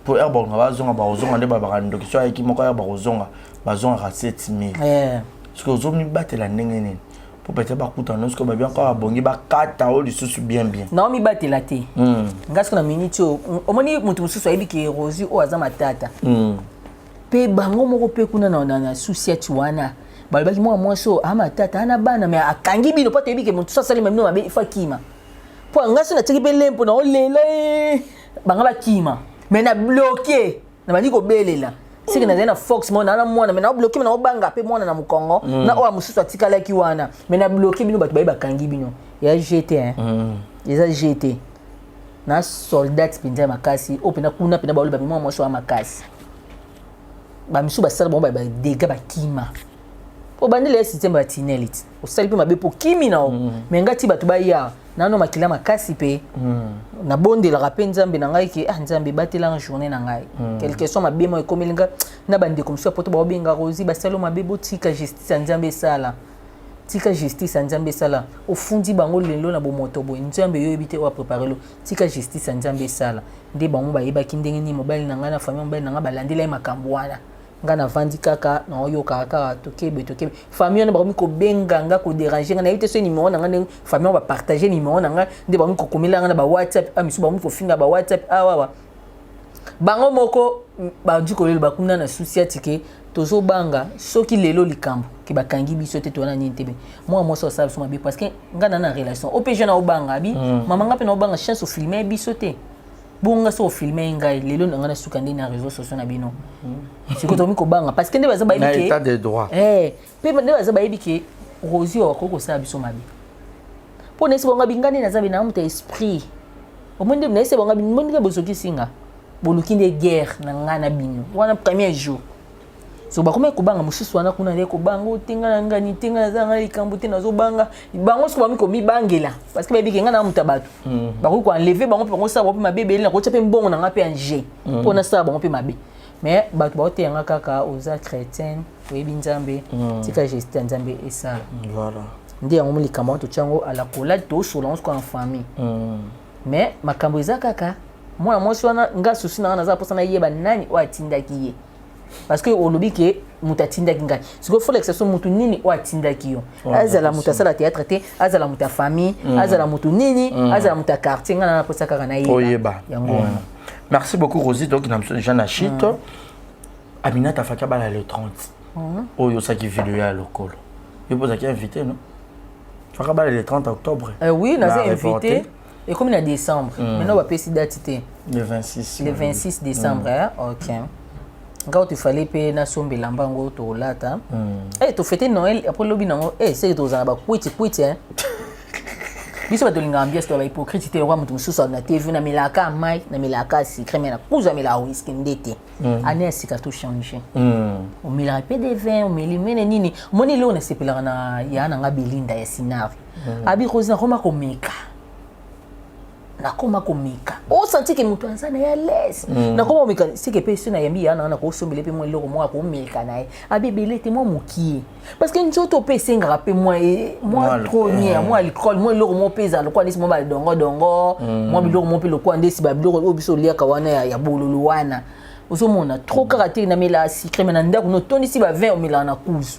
pour erbo nga bazonga ba ozonga nde ba bakando kiswa yaki moko ya ba ozonga bazonga ka 7000 parce que ozomni batela ndenge nini pour peut-être ba kuta non ce que ba bien encore abongi ba kata o lisusu bien non mi batela te ngasko na minute omoni mutu mususu ayebi ki Rosi o azama tata pe bango moko pe kuna na souciet wana balobaki moi so ama tata ana bana me akangi bino po teyebi ki mutu so sali mamino mabe ifakima po ngaso na tiki belempo na olela banga bakima mais na bloquer na bandi ko belela sike na zena Fox mona na mwana mais na bloquer na obanga pe mwana na mukongo na o amususu atikala ki wana mais na bloquer bino batu bayiba kangi bino ya GT ya GT na soldat pinza makasi o pena kuna pena baoloba mwa so makasi ba misu ba sala ba dega bakima po bandele système ba tinelite o sali pe mabe po kimi na o mais ngati bato ba ya nano makila makasi pe na bonde la rappel nzambe na ngai ki nzambe batela en journée na ngai quelque soit mabe mo ekomelinga na bande comme ça poto ba benga rosi ba salo mabe botika justice nzambe sala tika justice nzambe sala o fundi bango lelo na bo moto bo nzambe yo ebite wa préparer lo tika justice nzambe sala nde bango ba yeba kindenge ni mobile na ngai na famille mobile na ngai balandela makambo wana nga na vandi kaka na oyo kaka tokebe famille na bakomi ko benga nga ko déranger nga na yite so numéro na nga famille ba partager numéro na nga nde bakomi ko komela nga na ba WhatsApp misu bakomi ko finga ba WhatsApp awa bango moko ba diko lelo bakunda na souci atike tozo banga soki lelo likambo ki bakangi biso te tona nini tebe moi so ça so mabe parce que nga na relation OPG na obanga bi mama nga pe na obanga chance au filmer biso te bonga so filmer ngai lelo nga na suka ndi na réseaux sociaux na bino siko to mi ko banga parce que nde baza bayibi ke état de droit pe nde baza bayibi ke rosi o ko sa biso mabe po nesi bonga bingani na zabi na muta esprit o monde nesi bonga bingani ke bosoki singa boluki nde guerre na nga na bino wana premier jour so bakoma ko banga mususu wana kuna ndeko bango tinga na ngani tinga na zanga likambo te nazo banga bango so bami ko mi bangela parce que baby kenga na mutabatu bako ko enlever bango pe ko sa bopi mabebe na ko tsape mbongo na nga pe anje pona sa bango pe mabe mais bato ba otenga kaka oza chrétien oyebi nzambe tika gestion nzambe esa voilà ndi yango likambo to tsango ala kola to solance ko en famille mais makambo eza kaka mwana mwasi wana nga susi na za posa na yeba nani o atindaki ye parce que olobi ke mutatindaki ngai siko faut l'exception mutu nini o atindaki yo azala muta sala théâtre te azala muta famille azala mutu nini azala muta quartier ngana na posa kaka na yeba yango merci beaucoup Rosie donc na mso Jean Achit Aminata faka bala le 30 oyo saki vidéo ya lokolo yo posa ki invité non faka bala le 30 octobre oui na invité et comme na décembre maintenant on va passer date le 26 décembre OK. Quand tu fallait payer na sombe lambango to lata to fêter Noël après lobi nango c'est to za ba kwiti hein biso ba dolinga ambiance to ba hypocrite te roi mutu mususu na TV na milaka mai na milaka secret mais na kuza mila whisky ndete année sika to changer o mila pe de vin o mili mene nini moni lo na sepela na ya na nga Belinda ya Sinavi abi Rosie na koma komeka nakoma komika o senti ke mutu anzana ya les nakoma komika sike pe sina yambi yana na ko sombele pe mo loko mo ko milka nae abebele te mo mukie parce que nzoto pe senga pe moi trop nia moi alcool moi loko mo peza lokwa ndisi mo ba dongo mo biloko mo pe lokwa ndisi ba biloko o biso lia kawana ya bololo wana ozomona trop caractère na mela secret na ndako no tondisi ba vin o mela na kuzu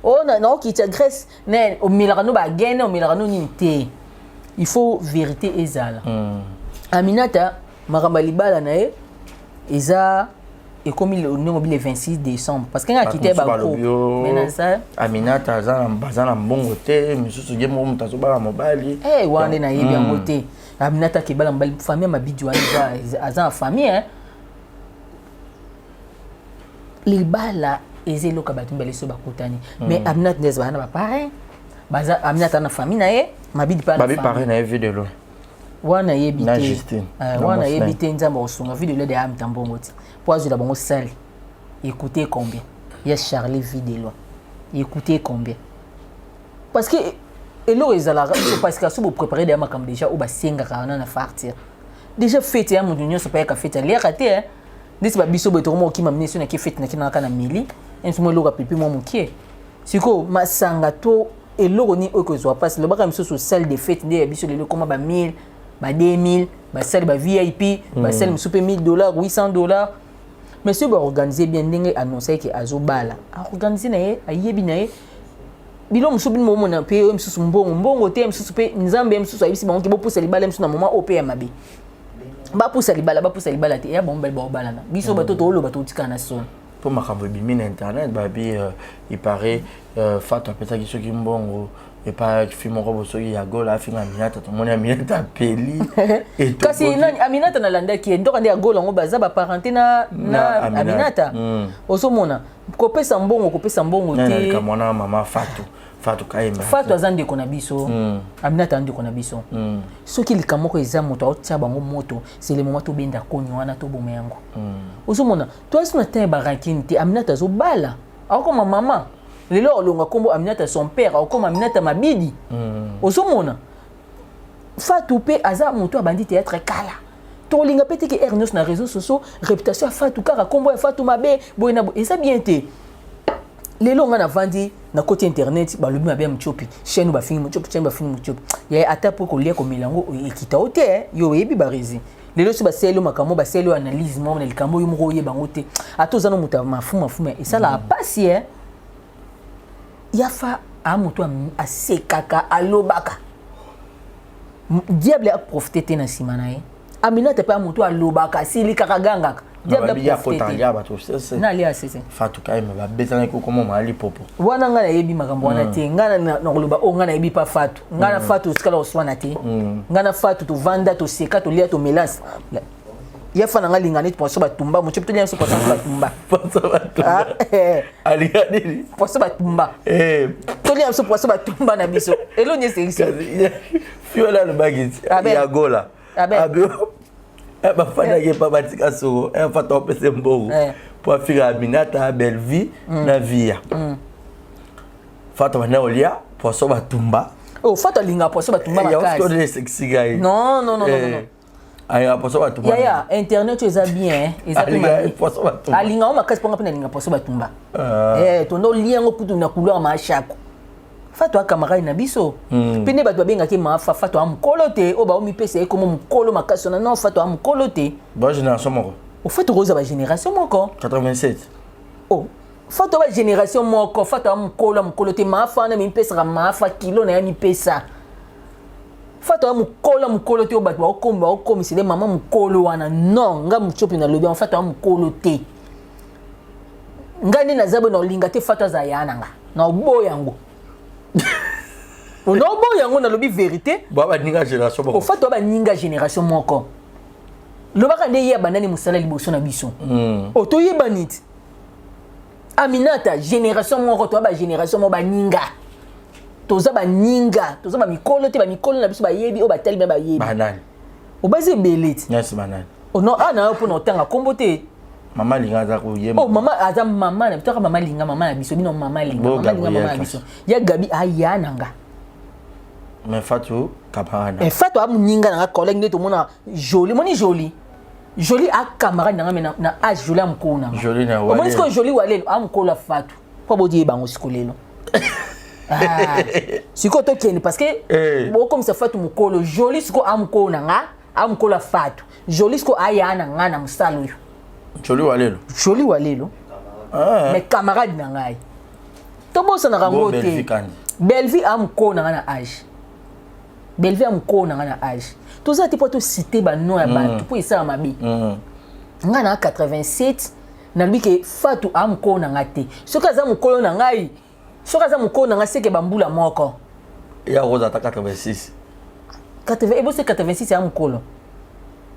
o na o ki ta Grèce ne o mela no ba gene o mela no ninte. Il faut vérité ezala. Aminata maramba libala na e eza et comme il le 26 décembre parce que nga quitté ba ko mais ça Aminata bazana mbongo te misusu ge mo mutazo bala mobali wande na yebi yango te Aminata ke bala mobali famille ma bidu aza famille hein libala ezelo ka batu mbele so bakutani mais Aminata ndeza bana ba pareil baza Aminata na famille na e mabidi pa babi pareil na vie lo wana yebite wana Justine. yebite nzamba osunga vidéo de am tambongo ti poazo la bongo sali écoutez combien yes Charlie vidéo écoutez combien parce que elo ezala parce que so bo préparer de makam déjà ou ba senga kana na fartir déjà fête ya mudunyo so pa ka fête ali raté hein disi ba biso bo to mo ki mamne so na ki fête na ki na kana mili en so mo lo ka pipi mo mukie siko masanga to eloko ni okozwa passe le baka miso so salle de fête nde biso lelo koma ba 1000 ba 2000 ba salle ba VIP ba salle miso pe $1000 $800 monsieur ba organiser bien ndenge annoncer que azobala a organiser na ye ayebi na ye bilo miso bin momo na pe miso mbongo te miso pe nzambe miso ayibisi bango ke bo pousa libala miso na moment op ya mabe ba pousa libala te ya bon bel ba obala na biso bato to lo bato tika na son pour makambo bimi internet babi il paraît Fatou apesa kiso kimbongo et pas film robo soki ya gola film Aminata to moni Aminata peli et to kasi nani Aminata na landa ki ndoka nde ya gola ngo baza ba parenté na Aminata osomona kopesa mbongo te ka mwana mama Fatou kaimba Fatou azande ko na biso Aminata andi ko na biso soki likamoko eza moto otia bango moto c'est le moment to benda konyo wana to bomengo osomona to asuna te ba rankini te Aminata zo bala akoma mama lelo olonga kombo Aminata son père comme Aminata Mabidi osomona Fatou pe aza moto abandi théâtre kala to linga pete ke Ernest na réseaux sociaux réputation Fatou kara kombo ya Fatou mabe boyena et ça bien te lelo nga na vandi na côté internet ba lobi mabe mchopi chaîne ba film mchopi chaîne ba film mchopi ya ata po ko lia ko milango ekita ote yo yebi barizi lelo so ba selo makamo ba selo analyse mo na likambo yo moko ye bango te atoza no muta mafuma et ça la pasi yafa amuto asekaka alobaka diable a profité na simana ye Aminata pa amuto alobaka sili kakagangaka diable a profité na lia sese Fatou kaime ba betana ko komo mali popo wana nga na yebi makambo wana te nga na koloba o nga na yebi pa Fatou nga na Fatou skala oswana te nga na Fatou to vanda to seka to lia to melas yafa na nga lingane to poso batumba mo chepto lia so poso batumba aliga nini poso batumba to lia so poso batumba na biso elo nye sexy fiola le bagit ya gola abio ba fana ke pa batika so Fatou pese mbogo pour faire Aminata belle vie na via Fatou na olia poso batumba Fatou linga poso batumba makasi ya ko sexy guy non aya poso batumba ya internet eza bien exactement poso batumba alinga o makasi ponga pena linga poso batumba tondo liango kutu na couleur ma chako Fatou akamara na biso pene bato babenga ke mafa Fatou amkolo te o ba o mi pesa ko mo mkolo makasi na non Fatou amkolo te ba génération moko au fait rosa ba génération moko 87 Fatou ba génération moko Fatou amkolo te mafa na mi pesa mafa kilo na ya mi pesa Fatou mukolo te obat ba okomi c'est des maman mukolo wana non nga muchopi na lobi Fatou mukolo te ngani na zabo na linga te Fatou za yana nga na oboyango on oboyango na lobi vérité ba ninga génération moko Fatou ba ninga génération moko lobaka nde ya banani musala liboso na biso to yeba nit Aminata génération moko to ba génération mo ba ninga toza ba ninga toza ba mikolo te ba mikolo na biso ba yebi o ba tali ba yebi banani o baze beleti yes banani no ana po no tanga kombo te mama linga za ko yema mama aza mama na bitaka mama linga mama na biso bino mama linga mama na biso ya gabi ayana nga mais Fatou camarade Fatou am ninga na collègue ne to mona joli a camarade na na age joli am ko na joli na wale o moni ko joli wale am ko la Fatou po bodi bango sikolelo siko to keni parce que comme ça Fatou mukolo joli siko am ko na nga am ko la Fatou joli siko ayana nga na musalo yo joli walelo mais camarade na ngai to bosa na rango te Belleville am ko na nga na âge Belleville am ko na nga na âge to za te po to citer ba nom ya ba po isa mabi nga na 87 na lui ke Fatou am ko na nga te soka za mukolo na ngai soka za mukolo na nga seke bambula moko ya rosa ta 86 80 ebo se 86 am mukolo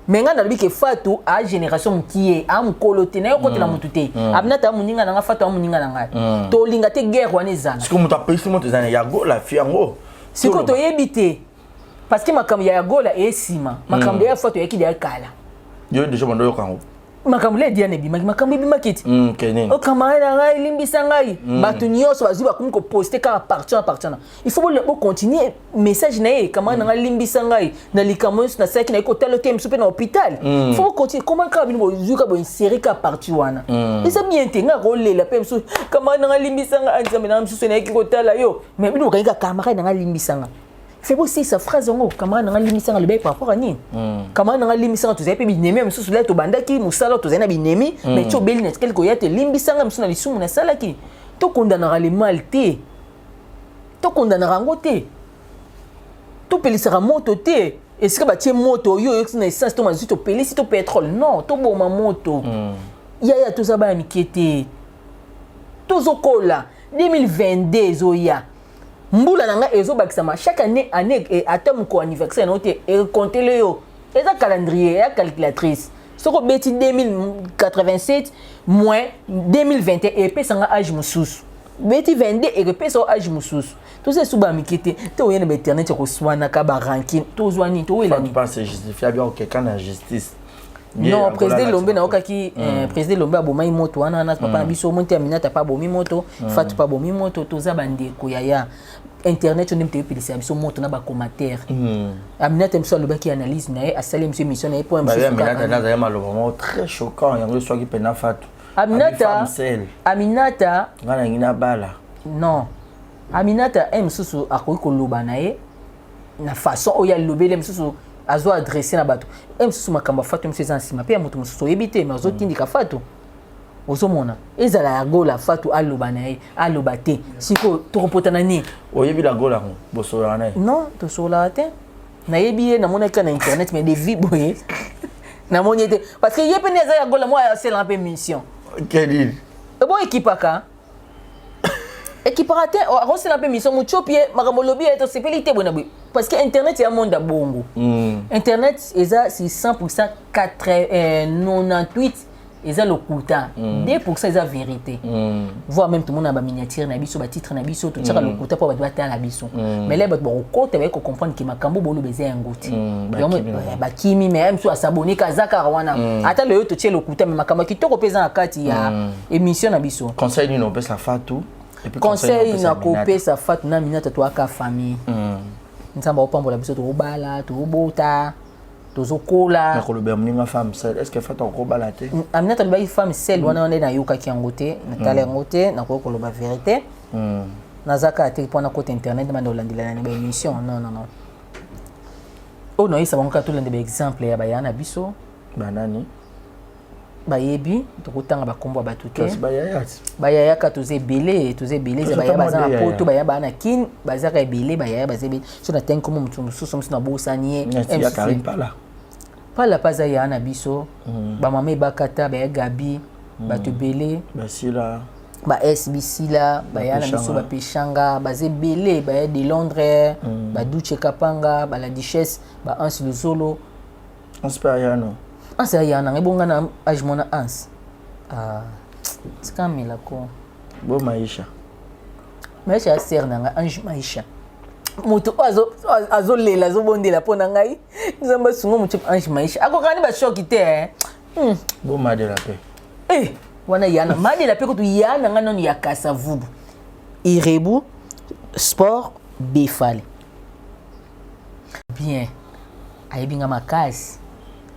menga na lui ke Fatou a génération mukie am mukolo te na yo kote na mutu te Aminata muninga na nga Fatou muninga na nga to linga te guerre wana ezana siko muta pesi moto zana ya go la fiango siko to yebite parce que makambo ya gola esima makambo ya Fatou yaki ya kala yo déjà bando yo kango makambo le dia ne bi makambo bi makiti kenene o kamara ngai limbisa ngai batu nyoso bazuba kumko poster ka partir il faut bo continuer message na ye kamara ngai limbisa ngai na likamo na saki na ko telo tem super na hôpital il faut continuer comment ka bino zuka bo insérer ka partir wana et ça bien te nga roller la pem so kamara ngai limbisa ngai anzame na msusu na ki ko tala yo mais bino ka kamara ngai limbisa ngai fait aussi sa phrase ngo kamara nanga limisa le bec par rapport à ni kamara nanga limisa to zepe binemi msusu la to bandaki musala to zena binemi mais to beli net quelque ya te limbisa nga msusu na lisumu na sala ki to kondana le mal te to kondana rango te to pelisera moto te est-ce que ba tie moto yo yo na essence to mazuto pelisi to pétrole non to boma moto ya to zaba mikete to zokola 2022 zoya mbula nanga ezo bakisama chaque année atom ko anniversaire no te e compter le yo eza calendrier ya calculatrice soko beti 2087 moins 2021 et pesanga âge mususu beti 22 et pesa âge mususu to se suba mikete te oyene ba internet ko swana ka ba ranking to zwani to wela ni pas c'est justifiable que quand la justice Non, président Lombe na okaki président Lombe abomai moto wana na papa na biso monte Aminata pa bomi moto Fatou pa bomi moto toza bandeko yaya internet on aime pelisa biso moto na ba commentaire Aminata mso alobaki analyse na ye asali mso émission na ye po mso Aminata na za malobamo très choquant yango so ki pena Fatou Aminata ngana ngina bala non Aminata msusu akoki koloba na ye na façon oya lobele msusu azo adresser na bato msusu makamba Fatou msusu nsima pe moto msusu yebite mais azo tindika Fatou ozomona ezala ya gola Fatou aloba na ye aloba te siko tokopota na ni oyebi la gola bosola na ye non tosola te na yebi ye na mona ka na internet mais des vies boye na moni te parce que yepene za ya gola moi c'est la mission quel il bon équipaka équiparateur c'est la mission muchopie makambo lobi eto sepelité bona boy parce que internet est un monde bongo internet eza c'est 100% 98 eza lokuta 2% eza vérité voir même tout le monde a ba miniature na biso ba titre na biso tout ça lokuta pour ba ta la biso mais là ba kota ba ko comprendre que makambo bolo beza ngoti ba kimi mais mso asaboni kazaka wana ata le to tie lokuta mais makambo kitoko peza na kati ya émission na biso conseil ni no pesa Fatou conseil na kopesa Fatou na Aminata to aka famille nzamba opambola biso to obala to obota to zokola na koloba mninga femme seule est-ce que Fatou okobala te Aminata ba femme seule wana na yoka ki ngote na tala ngote na koloba vérité nazaka te pona côté internet manda olandela na ba émission non oh non isa bango ka to lande ba exemple ya bayana biso banani bayebi tokutanga bakombo ba tuke bayaya ka toze belé za bayaya baza na poto bayaya bana kin bazaka ebele bayaya bazebe so na tenko mo mutundu so somsi na bosanie pala paza ya na biso ba mama bakata ba Gabi ba tubele basila ba SBC la bayana biso ba peshanga baze belé ba de Londres ba Duche Kapanga ba la Duchesse ba Ans Luzolo Ansperiano Asa yana ngebonga na age mona ans skamela ko bo Maisha ser nanga Ange Maisha moto azo lela zo bondela pona ngai nzamba sungo moto Ange Maisha akokani ba shock te bo Madela pe wana yana Madela pe ko tu yana ngana ya kasa vubu Irebu sport befale bien ayebinga makasi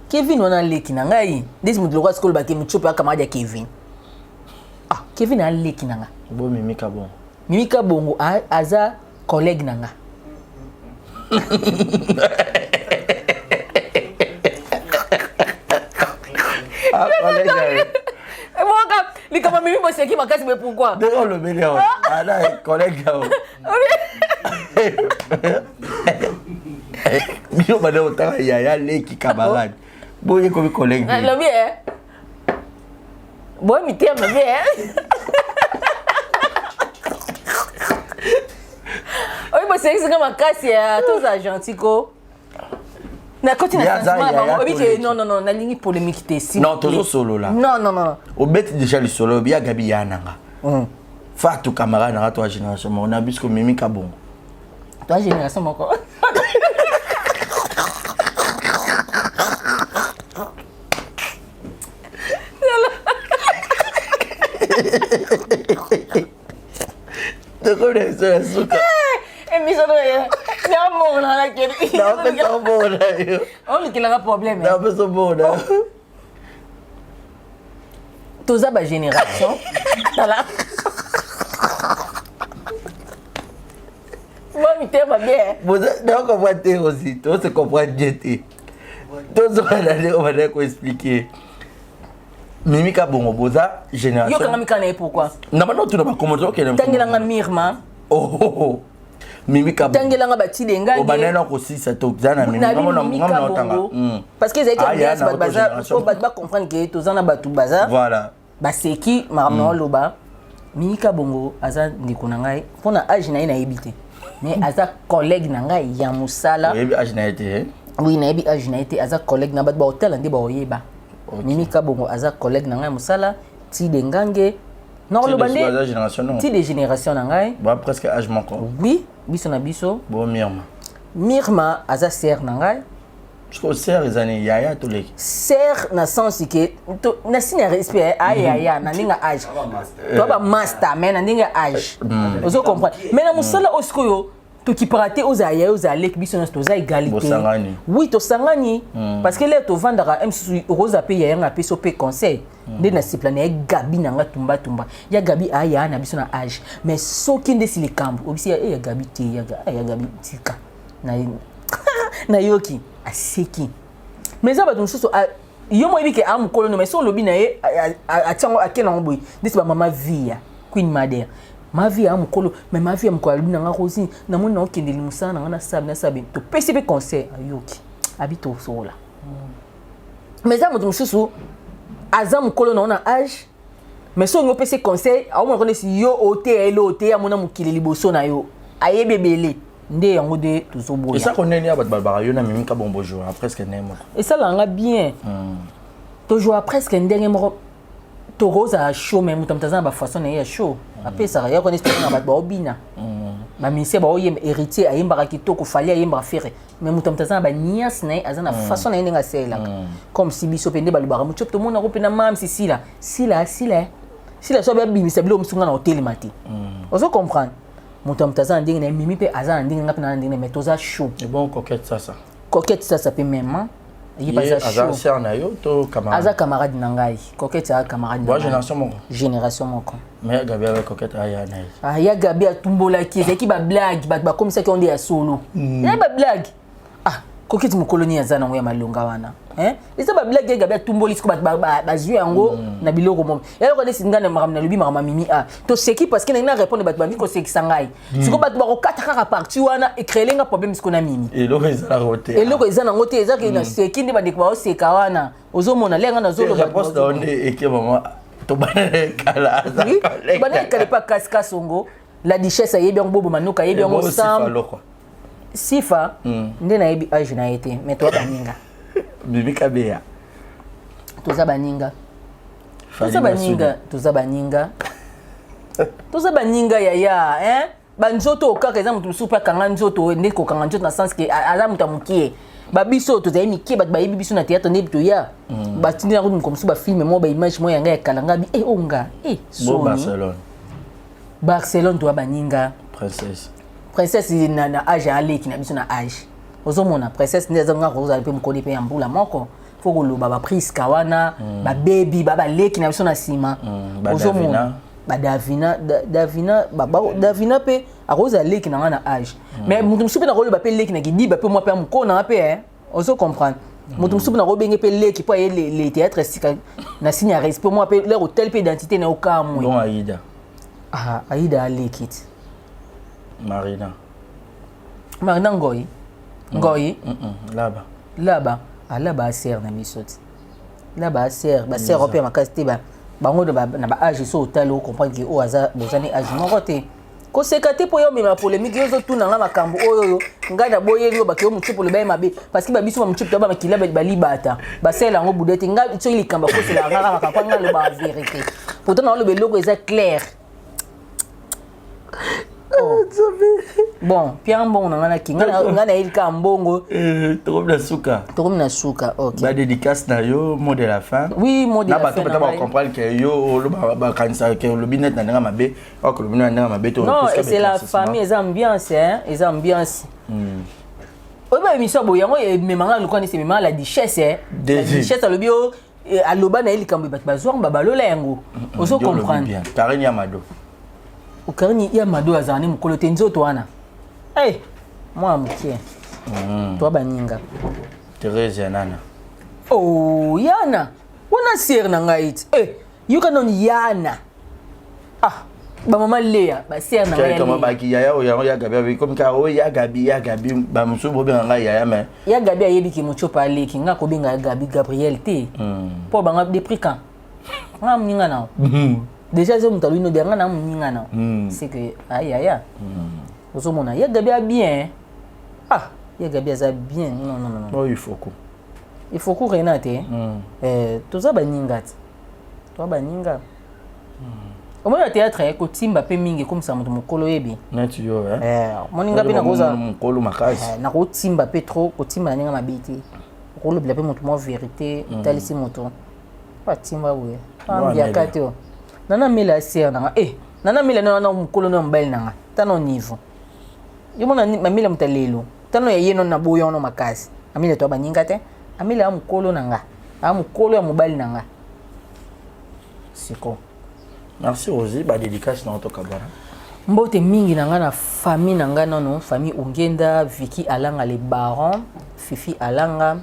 Kevin wana leki na ngai desi mutu lokwa skolo ba ke muchope akama ya Kevin Kevin a leki na nga bo Mimika bongo aza collègue na nga collègue Moka likama mimi boseki makasi mais pourquoi Deko le meilleur ana collègue Bio bade otaka ya leki camarade boye comme collègue le bien boy mi terme bien Oyi boseki singa makasi ya toza gentiko na côté na non na ligne polémique te si non tozo solo là non au bête déjà le solo bien Gabi yananga Fatou camarade na toi génération on a bisco Mimika bongo toi génération moko de quoi c'est ça émission de Namo na la kiri. Non, mais c'est bon là. On qui a un problème. Non, mais c'est bon là. Toza ba génération. Voilà. Moi mi te va bien. Vous donc on va te aussi, toi se comprendre bien. Tous on va expliquer. Mimika bongo boza génération. Yo kanga mikana pourquoi? Non, mais non tu n'as pas comment que Tangela nga Mirma. Oh. Mimika tangela nga batide ngange obanana ko sisa to zana mimika bongo parce que zaita bien baza so ba comprendre que to zana batu baza voilà baseki marno loba mimika bongo aza ndiko na ngai pona age na ina yebite mais aza collègue na ngai ya musala yebi age na été oui na yebi age na été aza collègue na bat ba hotel ndi ba oyeba mimika bongo aza collègue na ngai musala ti de ngange non le bandé ti de génération na ngai ba presque âge manko oui biso na biso bo Mirma Mirma aza ser na ngai Parce que sœur ezani yaya to les. Sœur na sens que na signe respect yaya na ninga âge. To ba master mais na ninga âge. Vous comprenez? Mais na musala oskoyo to qui prater aux yaya aux alek biso na toza égalité. Oui to sangani parce que là to vendara MC Rosa pe yaya na pe so pe conseil. Nde na si plané Gabi na nga tumba. Ya Gabi aya na biso na âge. Mais soki nde si le camp obisi ya Gabi te ya Gabi tika. Na yoki aseki mais ça va donc so yo mo ibike am kolono mais so lobi na ye atango akena ngboyi ndisi ba mama via Queen Mother ma vie am kolo mais ma vie am ko aluna nga kosi na mona okendeli musana nga na sabe to PCP conseil ayoki habito so la mais ça mo donc so azam kolono na âge mais so ngo PC conseil a mo connait si yo ote ya mona mukile liboso na yo ayebebele ndé yango de tozoboya. Et ça qu'on est né à Barbara yo na mimi ka bombo jour presque némo. Et ça langa bien. To jour presque ndenge moko to rosa show même mutamtaza ba façon na ya show. Après ça ya connait na ba obina. Ba ministère ba oyem héritier ayemba kitoko fali ayemba faire. Mais mutamtaza ba nias na azana façon na ndenga sela. Comme si biso pende ba lubara muchop to mona ko pena mam sila so ba bimisa bilo musunga na hotel mati. Ozo comprendre. Mutamtaza ndenge na mimi pe azana ndenge ngapi na ndenge mais toza show. Et bon coquette ça. Coquette ça peut même. Il pas ça show. Azana sœur na yo to camarade. Aza camarade nangai. Coquette ça camarade. Bonne génération mon. Génération moko. Mais Gabi avec coquette aya na. Ah ya Gabi atumbola ki ezaki ba blague ba comme ça qui on dit ya solo. Ya ba blague. Ah coquette mu colonie azana ngo ya malonga wana. Eza ba blague ya Gabi atumboli siko ba zui yango na biloko mom. Ya ko desi ngana maramna lobi marama mimi a. To seki parce que na répondre ba bandi ko seki sangai. Siko ba ko kataka parti wana ekrelenga problème siko na mimi. Et loko ezana rote. Et loko ezana ngote ezaki na seki ndi ba dekwa o seka wana. Ozomona lenga na zolo ba. Réponse donne et que maman to banane kala. Banane kala pas kaska songo. La duchesse yebi yango bobo manuka yebi yango sam. Sifa nde na yebi age na été mais toi baninga. Bibi Kabea. Toza baninga yaya banzoto kaka eza mutu supa kanga nzoto nde ko kanga nzoto na sens que ala mutu mukie babiso toza mikie bat bayibi biso na théâtre nde to ya batindi na ko comme ça ba film mo ba image mo yanga ya kalanga bi onga Barcelone. Barcelone to baninga princesse na âge aleki na biso na âge ozomona princesse ndeza nga roza pe mukodi pe yambula moko foko loba ba prise kawana ba baby ba leki na biso na sima ozomona ba Davina pe aroza leki na nga na âge mais mutu msupe na loba pe leki na gidiba pe moi pe mukona pe ozo comprendre mutu msupe na robenge pe leki po ye les théâtres sika na signe respect moi pe leur hôtel pe identité na okamu bon Aïda lekit Marina ngoyi là-bas là-bas sert na misoti là-bas sert ba sert opé makasti ba bango na ba âge so talo comprendre que o aza bozani âge moko te ko sekate po yo mema polémique yo zo tuna nga makambo oyo nga na boyeli yo ba ke yo mutupo le ba mabe parce que ba biso ba mutupo ba makila ba libata ba sela ngo budete nga so ili kamba ko sela nga makapa nga le ba vérité pourtant na le logo est clair. Bon, Pierre Mbongo ngana kinga ngana ilika mbongo tokomi na suka OK. Ba dédicace na yo mot de la fin. Oui, mot de la fin. Na ba comprendre que yo ba kanisa que le binet na nga mabe, o que le binet na nga mabe to. Non, c'est la famille, les ambiance les ambiance. Oba émission boyango e memanga le connait c'est memanga la duchesse la duchesse le bio aloba na ilika mbo ba zo ba balola yango. Oso comprendre. Karine Amado. Ukarni ya mado azani mukolo te nzoto wana moi mukie toi baninga Thérèse Nana Yana wana sir na ngait you canon Yana ba mama Léa ba sir na ngait comment ba ki ya Gabi comme ka ya Gabi ba musu bo benga ya mais ya Gabi ayebi ki muchopa aleki nga ko benga Gabi Gabriel te po banga deprika nga mninga nao déjà je m'entends une dernière na mninga na c'est que aïe ozomona ya Gabi a bien ya Gabi a bien non oh il faut ko Renate toza baninga to baninga au moins le théâtre ko timba pe mingi comme ça mutu mukolo yebi net yo moninga pe na koza mukolo makasi na ko timba pe trop ko timba ninga mabiti okolo bila pe moto mo vérité talisi moto pa timba we ya katio nana mila ser nanga nana mila na mukolo na mbali nanga tano niveau yo mona mamila mutalelo tano ya yeno na boyo no makasi amila to baninga te amila mukolo nanga mukolo ya mobali nanga siko. Merci Rosie, ba dédicace na to kabara. Mbote mingi nanga na famille nanga nono, famille Ongenda, Vicky Alanga les Barons, Fifi Alanga.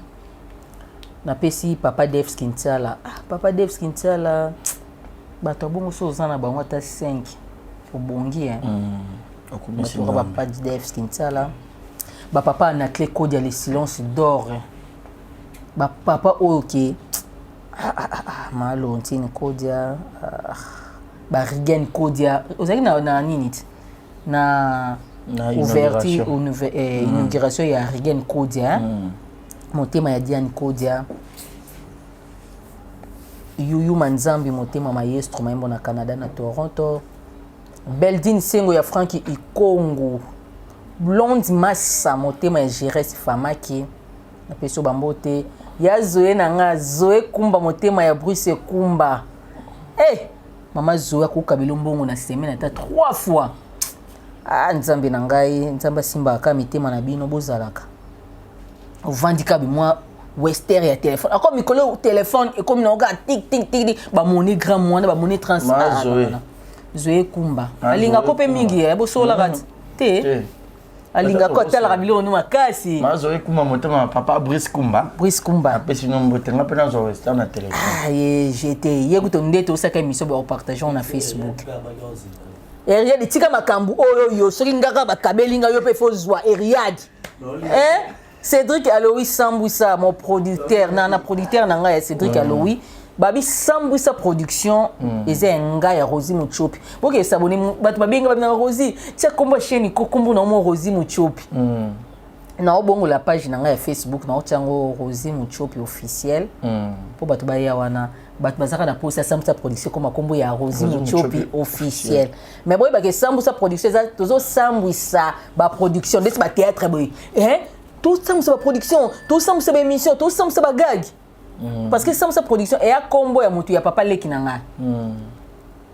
Na pesi papa Dave Skintala. Papa Dave Skintala. Bato bongo so zana bango ta 5. Obongi okumisi na papa Dave Skintala. Ba papa na clé code ya les silences d'or. Ba papa OK. Malo ntini kodia ba Rigen kodia ozaki na ninit na ouverture inauguration ya Rigen kodia motema ya Diane kodia Yuyu Manzambi motema maestro maembo na Canada na Toronto Beldine Sengo ya Franki Ikongo Blonde Massa motema ya Jerez Famaki na peso bambote ya Zoé nanga Zoé Kumba motema ya Bruce Kumba mama Zoé akukabila mbongo na semaine ata 3 fois nzambe na ngai nzamba simba aka mitema na bino bozalaka ovandika bimwa wester ya téléphone ako mikolo téléphone e comme na tik tik tik ba monnaie grand mwana ba monnaie transfert Zoé Kumba alinga ko pe mingi ya bosola kati te alinga ko tala kabilo no makasi Zoé Kumba motema papa Brice Kumba apesi no mbotenga pena zo wester na téléphone j'étais yekuto ndeto osaka émission ba partager na Facebook Eriad tika makambu oyo soki ngaka bakabelinga yo pe fozwa Eriad Cédric Aloui Sambouissa mon producteur na producteur na nga ya Cédric Aloui babi Sambouissa production eza nga ya Rosie Muchopi boke saboni bato babenga babi na Rosie tia kombo chaîne ko kombo na mo Rosie Muchopi na obongo la page na nga ya Facebook na otiango Rosie Muchopi officiel po bato ba ya wana bato bazaka na posa Sambouissa production comme kombo ya Rosie Muchopi officiel mais boy ba ke Sambouissa production za tozo Sambouissa ba production des ba théâtre boy tout ça c'est production tout ça c'est émission tout ça c'est gag parce que ça c'est production et a combo ya mutu ya papa leki nanga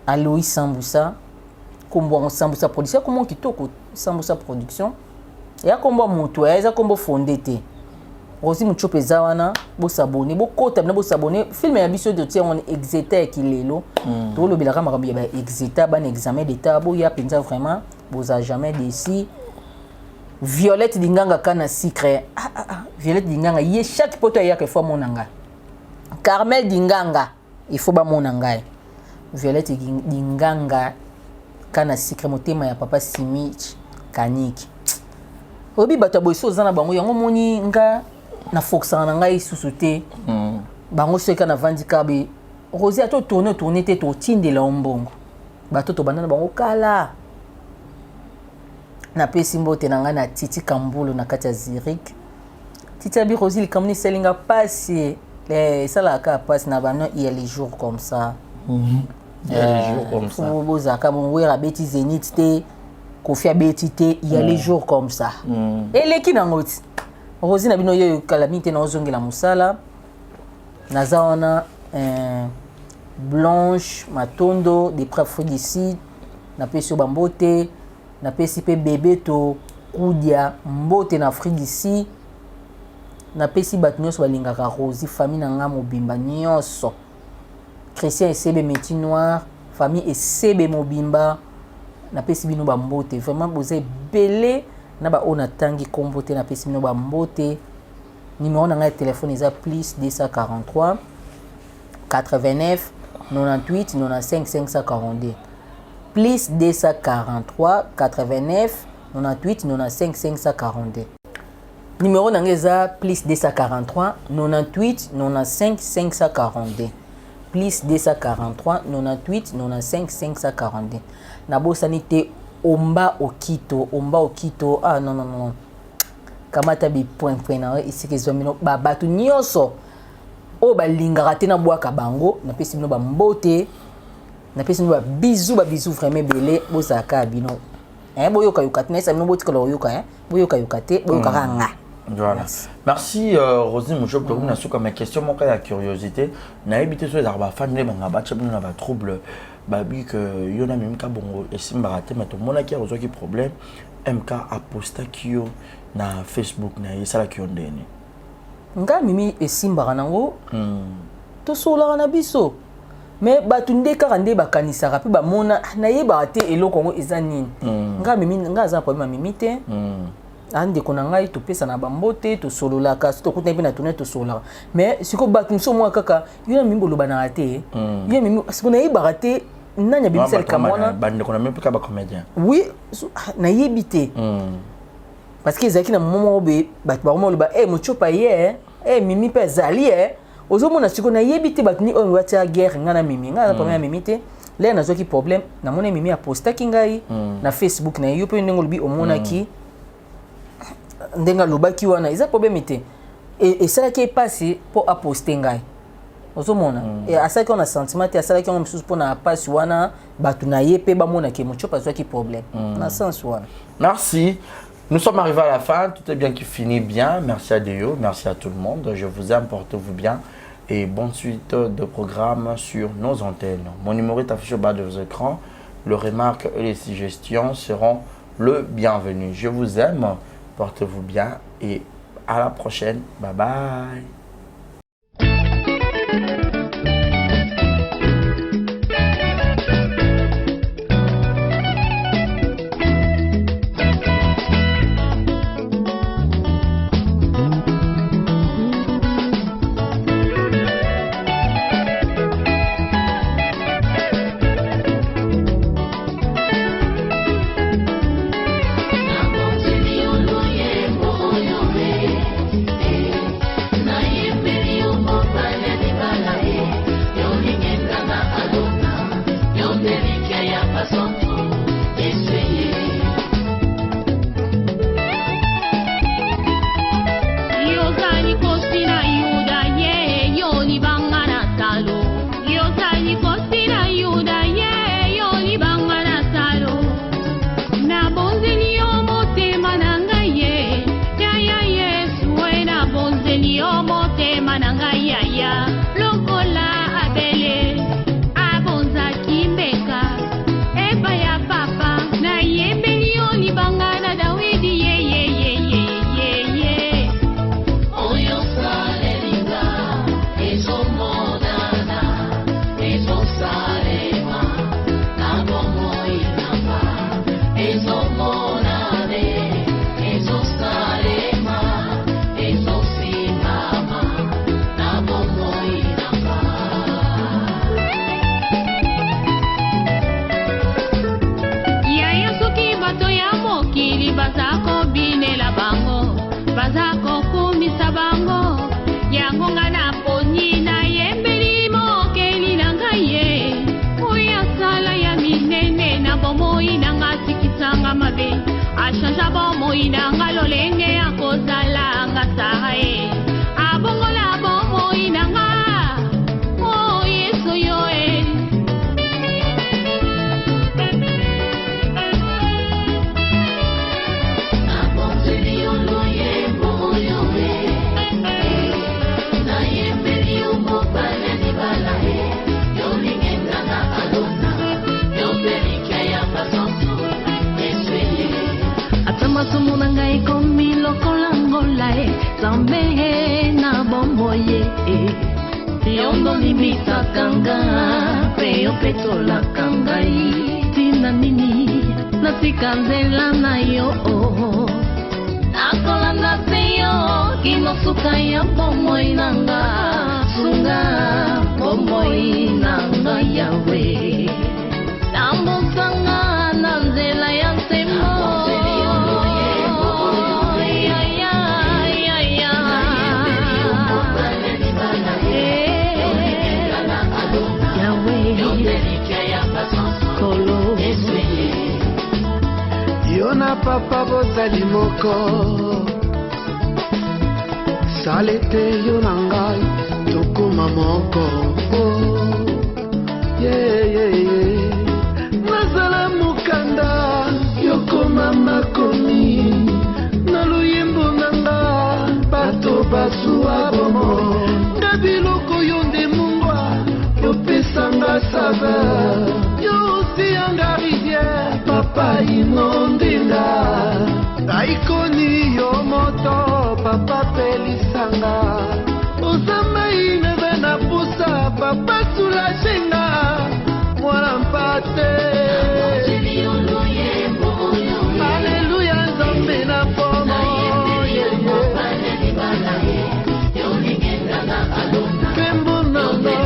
Aloïs Sambouissa combo Sambouissa production comment kitoko Sambouissa production et a combo mutu ya combo fondé te Rosie Muchopi zawana bo s'abonner bo kota na bo s'abonner film ya biso de tia on exeta kilelo to lo bilaka makabi ba exeta ban examen d'état bo ya penza vraiment vous a jamais déci Violette Dinganga kana secret Violette Dinganga ye chaque poto ya ke fois monanga Carmel Dinganga il faut ba monanga Violette Dinganga kana secret motema ya papa Simich Kaniki obi bato boiso zana bango yango moni nga na foxa na ngai susuté bango seka na vandika be Rosie ato tourner te to tindela ombongo bato to banana bango kala na pesi mbote nanga na Titi Kambulo na kati ya Zurich Titi abi Rosie likamni selinga pasi sala ka pasi na bano il y a les jours comme ça il y a les jours comme ça bozaka bon wera beti Zénith te Kofia beti te il y a les jours comme ça eleki nangoti Rosie na bino yo calamité na ozongela musala nazaona Blanche Matondo des preuves d'ici na pesi bambote na pesi pe bébé to kudia mbote na Afrique d'ici na pesi bat nyonso balingaka Rosie famille na nga mobimba nyonso Christian Esebe Métis Noir famille Esebe mobimba na pesi bino ba mbote vraiment boze belé na ba ona tangi kombote na pesi bino ba mbote numéro na nga téléphone eza plus 243 89 98 95 542 plus 243 89 98 95 542 numéro nangeza plus 243 98 95 542 plus 243 98 95 542 nabosani te omba okito non kamata bi point na ici ke zomino babatu nyonso o balingaka te na bwaka bango na pesi bino ba mbote na pesi ba bisou vraiment belé bozaka bino boyoka yoka te na sa bino botikala yoka boyoka yoka te boyoka nga Voilà. Merci Rosine Mouchop pour nous sur comme question mon cas de curiosité. Na habité sur les arbres fan les banga ba chep na ba trouble babi que yona même ka bongo et simbaraté mais tout monde qui a qui problème MK aposta kio na Facebook na yesala ki ondeni. Nga mimi et simbara nango. To sola na biso. Mais batunde karande bakanisa rapi ba mona na yeba te eloko ngo ezanini. Nga mimi nga za problème mimi te. Ande kona ngai to pesa na bambote to solola ka to kuta pe na tourner to solola mais siko batun so moi kaka yona mimbo loba na ate yona mimi siko na yeba te nanya bimisa kamona bande kona même pas ba comédien oui na yebite parce que ezaki na moment be bat ba mo loba mo chopa ye mimi pe zali ozo mona siko na yebite batuni on watia guerre ngana mimi ngana première mimi te là na zoki problème na mona mimi a posta kingai na Facebook na yo pe ndengol bi omona ki ndenga lobaki wana eza problème te et ça qui est passé pour apposter ngai ozomona et à ça qu'on a sentiment et à ça qu'on misusu pour na passe wana batu na yepe ba mona ke mocho pas qui problème na sens wana. Merci. Nous sommes arrivés à la fin, tout est bien qui finit bien. Merci à Déo, merci à tout le monde. Je vous aime, portez-vous bien et bonne suite de programmes sur nos antennes. Mon numéro est affiché au bas de vos écrans. Les remarques et les suggestions seront le bienvenu. Je vous aime. Portez-vous bien et à la prochaine. Bye bye. Papa bozali moko salete yo nangai tokoma moko nazala mukanda yokoma makomi na luyembo nanga ngai nondinga aikoni yo moto papa pelisanga ozamai neve na pusa papa sulajenga mwana mpate aleluya nzambe na pomo pembo nanga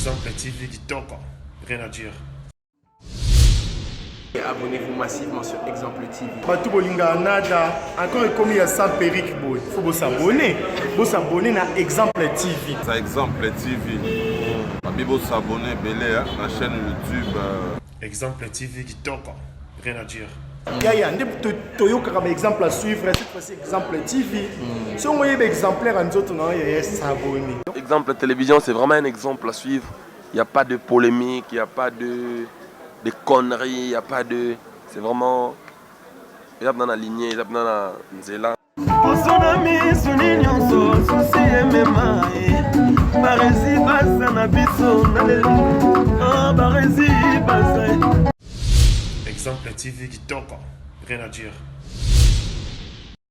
Exemple TV Kitoko, rien à dire. Abonnez-vous massivement sur Exemple TV. Batou Bolinga Nada, encore commis à ça Péric Boy. Il faut vous s'abonner. Vous s'abonner à Exemple TV. C'est Exemple TV. Vous s'abonner belé à la chaîne YouTube. Exemple TV Kitoko, rien à dire. Yaya, un exemple à suivre, cette fois-ci Exemple TV. Si on voit exemplaire en autres, non, il y a s'abonner. Exemple télévision, c'est vraiment un exemple à suivre. Il n'y a pas de polémique, il n'y a pas de conneries, il n'y a pas de... C'est vraiment... Il y a une lignée, il y a une zéla. Exemple TV qui toque, rien à dire.